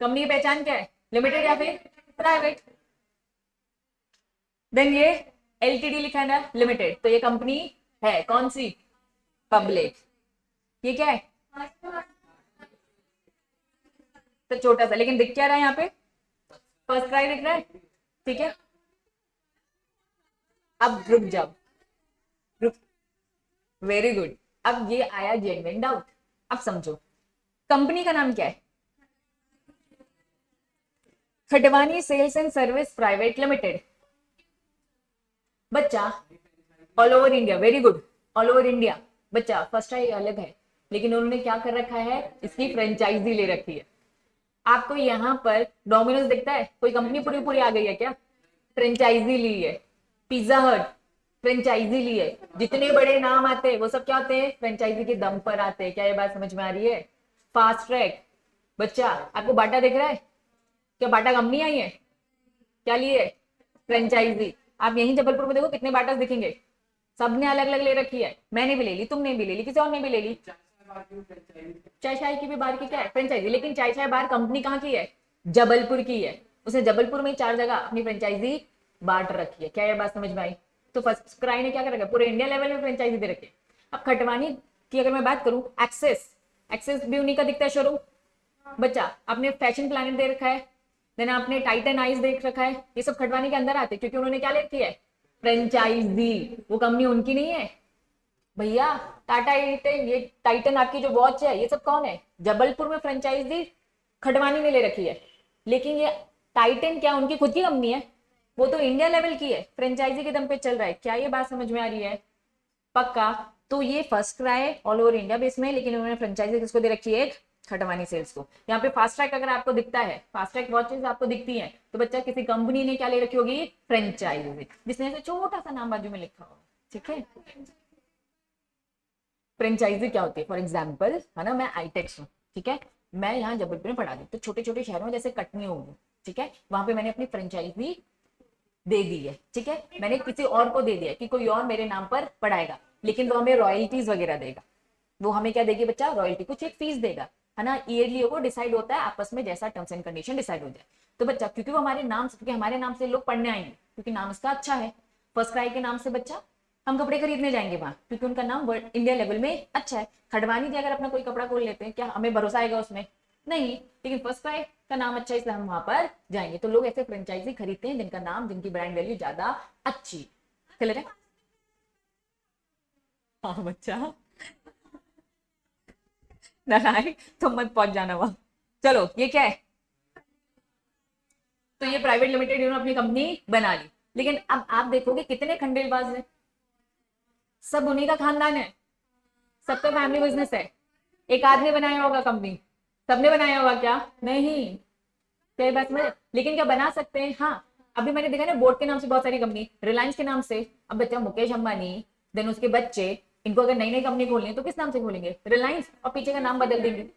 कंपनी की पहचान क्या है, लिमिटेड या फिर प्राइवेट। देन ये एलटीडी लिखा है ना, लिमिटेड, तो ये कंपनी है कौन सी, पब्लिक। ये क्या है, तो छोटा सा, लेकिन दिख क्या रहा है यहाँ पे, फर्स्ट क्राई दिख रहा है, ठीक है। अब रुक जाओ, रुक, वेरी गुड। अब ये आया जेन्युइन डाउट, अब समझो कंपनी का नाम क्या है, Khatwani sales and service private limited. बच्चा all over India, very good, all over India. बच्चा फर्स्ट आई अलग है, लेकिन उन्होंने क्या कर रखा है, इसकी फ्रेंचाइजी ले रखी है। आपको यहाँ पर डोमिनोज दिखता है, कोई कंपनी पूरी पूरी आ गई है क्या, फ्रेंचाइजी ली है। पिज्जा हट फ्रेंचाइजी ली है। जितने बड़े नाम आते हैं वो सब क्या होते हैं, फ्रेंचाइजी के दम पर आते हैं। क्या ये बात समझ में आ रही है? फास्ट ट्रैक, बच्चा आपको बाटा दिख रहा है, क्या बाटा कंपनी आई है, क्या लिए, फ्रेंचाइजी। आप यहीं जबलपुर में देखो कितने बाटास दिखेंगे, सबने अलग अलग ले रखी है। मैंने भी ले ली, तुमने भी ले ली, किसी और ने भी ले ली। चाय चाय की भी बाहर की क्या है, फ्रेंचाइजी। लेकिन चाय चाय बार कंपनी कहाँ की है, जबलपुर की है। उसने जबलपुर में 4 जगह अपनी फ्रेंचाइजी बांट रखी है। क्या ये बात समझ में आई? तो फर्स्ट क्राई ने क्या कर रखा है, पूरे इंडिया लेवल में फ्रेंचाइजी दे रखी है। अब खटवानी की अगर मैं बात करूं, एक्सेस, एक्सेस भी उन्हीं का दिखता है शोरूम। बच्चा आपने फैशन प्लानेट दे रखा है, देन आपने टाइटन आइज देख रखा है, ये सब खटवानी के अंदर आते हैं, क्योंकि उन्होंने क्या ले रखी है, फ्रेंचाइजी। वो कंपनी उनकी नहीं है भैया। टाटा टाइटन, ये टाइटन आपकी जो वॉच है, ये सब कौन है, जबलपुर में फ्रेंचाइजी खटवानी ने ले रखी है। लेकिन ये टाइटन क्या उनकी खुद की कंपनी है, वो तो इंडिया लेवल की है, फ्रेंचाइजी के दम पे चल रहा है। क्या ये बात समझ में आ रही है? पक्का। तो ये फर्स्ट क्राई है ऑल ओवर इंडिया बेस में, लेकिन उन्होंने फ्रेंचाइजी किसको दे रखी है, एक खटवानी सेल्स को। यहाँ पे फास्ट ट्रैक अगर आपको दिखता है, फास्ट ट्रैक वॉचेस आपको दिखती हैं, तो बच्चा किसी कंपनी ने क्या ले रखी होगी, फ्रेंचाइजी, जिसने ऐसे छोटा सा नाम बाजू में लिखा होगा, ठीक है। फ्रेंचाइजी क्या होती है, फॉर एग्जाम्पल है ना, मैं आईटेक्स हूँ, ठीक है, मैं यहाँ जबलपुर में पढ़ा दी, तो छोटे छोटे शहरों में जैसे कटनी होगी, ठीक है, वहां पे मैंने अपनी फ्रेंचाइजी दे दी है, ठीक है, मैंने किसी और को दे दिया कि कोई और मेरे नाम पर पढ़ाएगा, लेकिन वो हमें रॉयल्टीज वगैरह देगा। वो हमें क्या देगी बच्चा, रॉयल्टी, कुछ एक फीस देगा, है ना, ईयरली वो डिसाइड होता है आपस में, जैसा टर्म्स एंड कंडीशन डिसाइड हो जाए। तो बच्चा क्योंकि वो हमारे नाम से, क्योंकि हमारे नाम से लोग पढ़ने आएंगे, क्योंकि नाम उसका अच्छा है, फर्स्ट क्राई के नाम से बच्चा हम कपड़े खरीदने जाएंगे वहां, क्योंकि उनका नाम इंडिया लेवल में अच्छा है। खडवानी जी अगर अपना कोई कपड़ा खोल लेते हैं, क्या हमें भरोसा आएगा उसमें, नहीं, लेकिन फर्स्ट क्राई का नाम अच्छा है इसलिए हम वहां पर जाएंगे। तो लोग ऐसे फ्रेंचाइजी खरीदते हैं जिनका नाम, जिनकी ब्रांड वैल्यू ज्यादा अच्छी। चले रहे, हाँ बच्चा नालायक, तुम मत पहुंच जाना वहां। चलो ये क्या है, तो ये प्राइवेट लिमिटेड इन्होंने अपनी कंपनी बना ली। लेकिन अब आप देखोगे कितने खंडेलबाज हैं, सब उन्हीं का खानदान है, सबका फैमिली बिजनेस है। एक आदमी बनाया होगा कंपनी, सबने बनाया होगा क्या, नहीं। क्या बात में, लेकिन क्या बना सकते हैं, हाँ। अभी मैंने देखा ना बोर्ड के नाम से बहुत सारी कंपनी, रिलायंस के नाम से। अब बच्चा मुकेश अंबानी, देन उसके बच्चे, इनको अगर नई नई कंपनी खोलनी है तो किस नाम से खोलेंगे, रिलायंस, और पीछे का नाम बदल देंगे,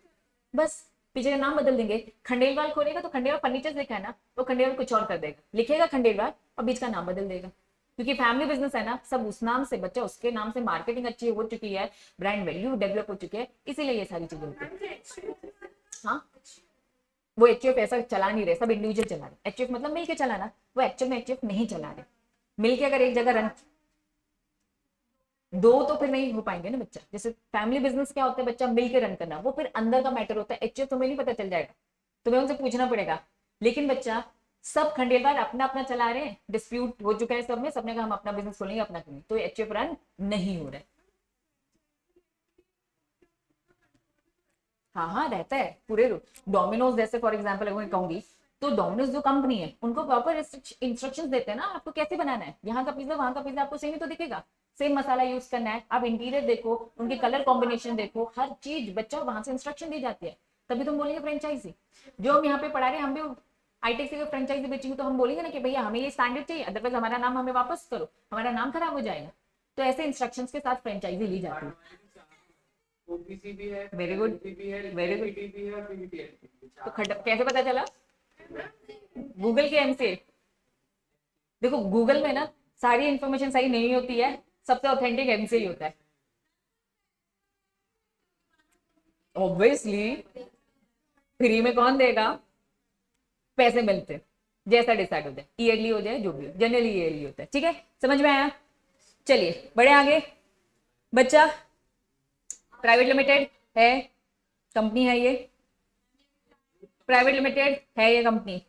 बस पीछे का नाम बदल देंगे। खंडेलवाल खोलेगा तो खंडेलवाल फर्नीचर लिखा है ना, वो खंडेलवाल कुछ और कर देगा, लिखेगा खंडेलवाल और बीच का नाम बदल देगा, क्योंकि फैमिली बिजनेस है ना, सब उस नाम से, बच्चा उसके नाम से मार्केटिंग अच्छी हो चुकी है, ब्रांड वैल्यू डेवलप हो चुकी है, इसीलिए ये सारी चीजें होती है। हाँ, वो एचयूएफ ऐसा चला नहीं रहे, सब इंडिविजुअल चला रहे। एचयूएफ मतलब मिलके चलाना, वो एक्चुअल में एचयूएफ नहीं चला रहे। मिलके अगर एक जगह रन, दो तो फिर नहीं हो पाएंगे ना बच्चा। जैसे फैमिली बिजनेस क्या होता है, बच्चा मिलकर रन करना, वो फिर अंदर का मैटर होता है। एचएफ तुम्हें नहीं पता चल जाएगा, तुम्हें उनसे पूछना पड़ेगा। लेकिन बच्चा सब खंडेलवाल अपना अपना चला रहे हैं, डिस्प्यूट हो चुका है सब में, सबने कहा हम अपना बिजनेस खोलेंगे अपना करेंगे, तो एचएफ रन नहीं हो रहा है। हाँ हाँ रहता है पूरे। डोमिनोज जैसे फॉर एग्जाम्पल अगर मैं कहूंगी, तो डोमिनोज जो कंपनी है उनको प्रॉपर इंस्ट्रक्शंस देते हैं ना आपको कैसे बनाना है। यहाँ का पिज्जा वहां का पिज्जा आपको सेम ही तो दिखेगा, सेम मसाला यूज करना है। आप इंटीरियर देखो, उनके कलर कॉम्बिनेशन देखो, हर चीज बच्चा वहां से इंस्ट्रक्शन दी जाती है। तभी तुम बोलेंगे फ्रेंचाइजी। जो हम यहाँ पे पढ़ा रहे हैं, हम भी आईटेक से फ्रेंचाइजी बेचेंगे तो हम बोलेंगे ना कि भैया हमें ये स्टैंडर्ड चाहिए, अदरवाइज हमारा नाम हमें वापस करो, हमारा नाम खराब हो जाएगा। तो ऐसे इंस्ट्रक्शंस के साथ फ्रेंचाइजी ली जाती है। ओपीसी भी है, वेरी गुड, भी है, वेरी गुड। पीपीटी भी है, पीपीटी है। तो कैसे पता चला? गूगल के एमसीए। देखो गूगल में ना सारी इंफॉर्मेशन सही नहीं होती है, सबसे ऑथेंटिक एमसीए ही होता है ऑब्वियसली। फ्री में कौन देगा? पैसे मिलते हैं, जैसा डिसाइड हो जाए, ईयरली हो जाए जो भी हो, जनरली ईयरली होता है। ठीक है, समझ में आया? चलिए बड़े आगे। बच्चा प्राइवेट लिमिटेड है, कंपनी है ये, प्राइवेट लिमिटेड है ये कंपनी।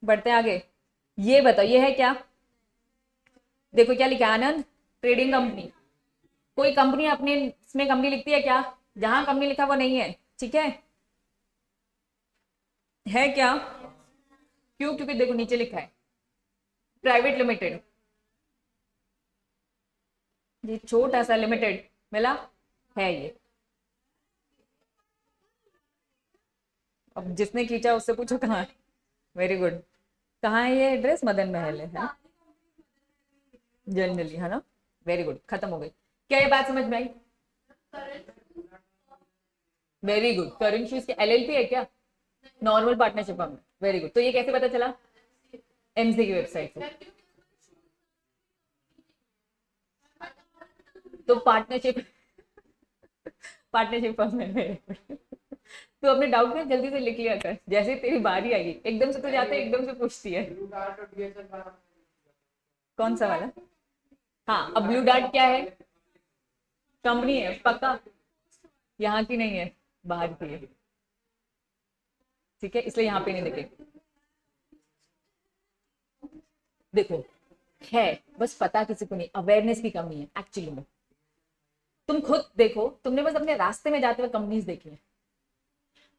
बढ़ते आगे, ये बताओ ये है क्या? देखो क्या लिखा है, आनंद ट्रेडिंग कंपनी। कोई कंपनी अपने इसमें कंपनी लिखती है क्या? जहां कंपनी लिखा वो नहीं है, ठीक है क्या? क्यों? क्योंकि देखो नीचे लिखा है प्राइवेट लिमिटेड, ये छोटा सा लिमिटेड मिला है ये। अब जिसने खींचा उससे पूछो कहाँ है। Very good. कहाँ है ये एड्रेस? मदन महल है जनरली, है ना? वेरी गुड, खत्म हो गई। क्या ये बात समझ में आई? Very good. करेंट इश्यूज के एलएलपी है क्या? नॉर्मल पार्टनरशिप में। Very good. तो ये कैसे पता चला? एमसी की वेबसाइट से। तो पार्टनरशिप पार्टनरशिप फर्म है। तो अपने डाउट में जल्दी से लिख लिया कर, जैसे तेरी बारी आएगी एकदम से तो जाते एकदम से पूछती है। कौन सा वाला? हाँ, अब ब्लू डार्ट क्या है? कंपनी है पक्का? यहाँ की नहीं है, बाहर की है। ठीक है, इसलिए यहाँ पे नहीं देखे। देखो है, बस पता किसी को नहीं, अवेयरनेस की कमी है एक्चुअली में। तुम खुद देखो, तुमने बस अपने रास्ते में जाते हुए कंपनीज देखी है।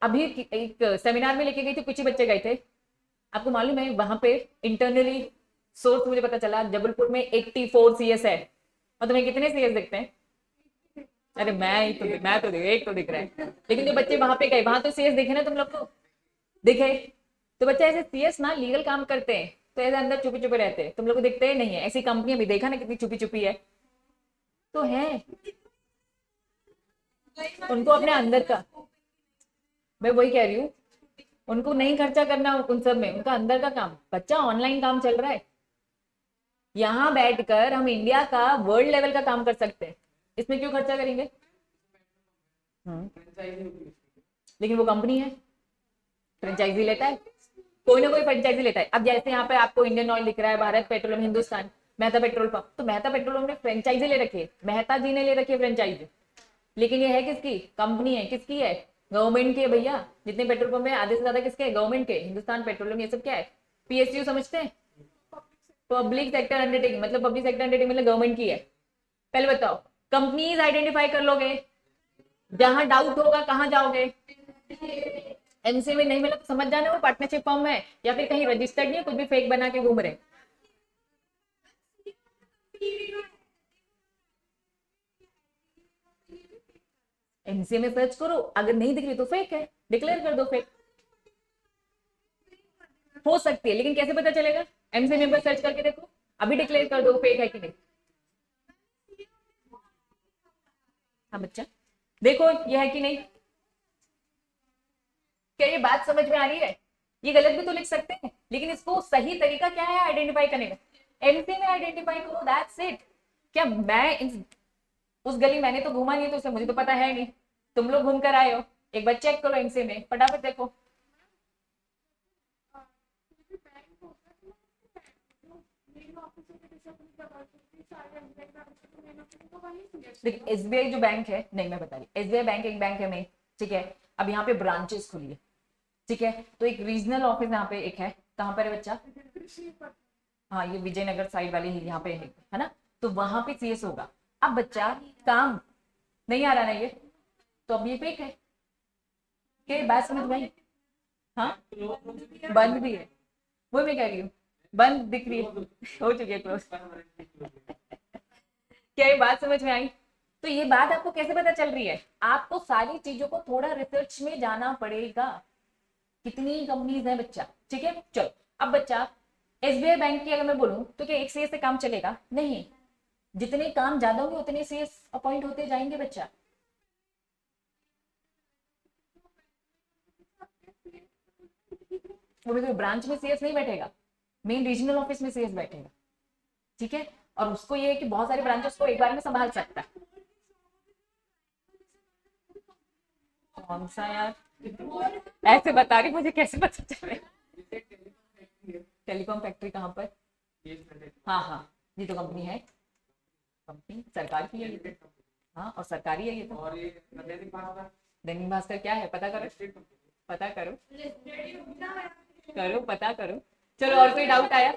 अभी एक सेमिनार में लेके गई थी, कुछ ही बच्चे गए थे। आपको मालूम है वहां पे इंटरनली सोर्स मुझे पता चला जबलपुर में 84 सीएस है, और तुम्हें कितने सीएस दिखते हैं? अरे मैं तो एक तो दिख रहा है। लेकिन जो बच्चे वहां पे गए वहां तो सीएस दिखे ना तुम लोग को? दिखे? तो बच्चे ऐसे सीएस ना लीगल काम करते हैं, तो ऐसे अंदर छुपे छुपे रहते हैं, तुम लोग को दिखते ही नहीं है। ऐसी कंपनियां भी देखा ना कितनी छुपी छुपी है, तो है उनको अपने अंदर का। मैं वही कह रही हूँ, उनको नहीं खर्चा करना उन सब में, उनका अंदर का काम। बच्चा ऑनलाइन काम चल रहा है, यहाँ बैठकर हम इंडिया का वर्ल्ड लेवल का काम कर सकते हैं, इसमें क्यों खर्चा करेंगे? लेकिन वो कंपनी है, फ्रेंचाइजी लेता है, कोई ना कोई फ्रेंचाइजी लेता है। अब जैसे यहाँ पे आपको इंडियन ऑयल दिख रहा है, Bharat petroleum, Hindustan, Mehta petrol pump, तो मेहता पेट्रोलियम ने फ्रेंचाइजी ले रखी है, मेहता जी ने ले रखी है फ्रेंचाइजी। लेकिन ये है किसकी? कंपनी है। किसकी है? गवर्नमेंट की है भैया। जितने पेट्रोल पंप है आधे से ज्यादा किसके? गवर्नमेंट के। हिंदुस्तान पेट्रोलियम ये सब क्या है? पीएसयू समझते हैं? पब्लिक सेक्टर अंडरटेकिंग, मतलब पब्लिक सेक्टर अंडरटेकिंग मतलब गवर्नमेंट की है। पहले बताओ, कंपनीज आइडेंटिफाई कर लोगे, जहां डाउट होगा कहां जाओगे? एमसी में नहीं मिला तो समझ जाना वो पार्टनरशिप फॉर्म है, या फिर कहीं रजिस्टर्ड नहीं है, कुछ भी फेक बना के घूम रहे। एमसीए में सर्च करो, अगर नहीं दिख रही तो फेक है, डिक्लेयर कर दो फेक। हो सकती है, लेकिन कैसे पता चलेगा? एमसीए में बस सर्च करके देखो, अभी डिक्लेयर कर दो फेक है कि नहीं। हाँ बच्चा देखो ये है कि नहीं। क्या ये बात समझ में आ रही है? ये गलत भी तो लिख सकते हैं, लेकिन इसको सही तरीका क्या है आइडेंटिफाई करने का? एमसीए में आइडेंटिफाई करो, दैट्स इट। क्या मैं उस गली मैंने तो घूमा नहीं, तो उसे मुझे तो पता है नहीं, तुम लोग घूम कर आए हो। एक बार चेक करो एमसीए में, फटाफट देखो। देखिए एसबीआई जो बैंक है, नहीं मैं बता रही, एसबीआई बैंक एक बैंक है मेन, ठीक है। अब यहाँ पे ब्रांचेस खुली है, ठीक है। तो एक रीजनल ऑफिस यहाँ पे एक है, कहाँ पर है बच्चा? हाँ ये विजयनगर साइड वाले ही यहाँ पे है ना। तो वहां पे सीएस होगा। अब बच्चा काम नहीं आ रहा ना ये, तो अब ये फेक है। क्या बात समझ में आई? हाँ बंद भी है, वो मैं कह रही हूँ, बंद दिख रही है, हो चुकी है क्लोज। क्या ये बात समझ में आई? तो ये बात आपको कैसे पता चल रही है? आपको सारी चीजों को थोड़ा रिसर्च में जाना पड़ेगा, कितनी कंपनीज है बच्चा, ठीक है। चलो अब बच्चा एसबीआई बैंक की अगर मैं बोलूं तो क्या एक सीएस से काम चलेगा? नहीं, जितने काम ज्यादा होंगे उतने सीएस अपॉइंट होते जाएंगे बच्चा। वो भी ब्रांच में सीएस नहीं बैठेगा, मेन रीजनल ऑफिस में सीएस बैठेगा, ठीक है। और उसको ये है कि बहुत सारे ब्रांचेस को एक बार में संभाल सकता है। कौन सा यार, ऐसे बता रही, मुझे कैसे पता चले? टेलीकॉम फैक्ट्री कहाँ पर? हाँ हाँ, ये तो कंपनी है, कंपनी सरकार की है ये तो। हाँ और सरकारी है ये तो। और ये दैनिक भास्कर क्या है पता करो, पता करो, करो पता करो। चलो और कोई डाउट आया?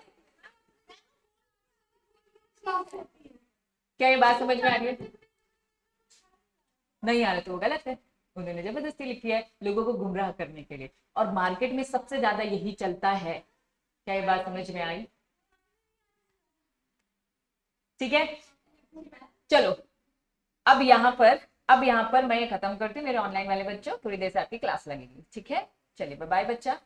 क्या ये बात समझ में आ रही है? नहीं आ रहा तो वो गलत है, उन्होंने जबरदस्ती लिखी है लोगों को गुमराह करने के लिए, और मार्केट में सबसे ज्यादा यही चलता है। क्या ये बात समझ में आई? ठीक है चलो, अब यहाँ पर मैं ये खत्म करती हूँ। मेरे ऑनलाइन वाले बच्चों थोड़ी देर से आपकी क्लास लगेगी, ठीक है। चलिए बाय बाय बच्चा।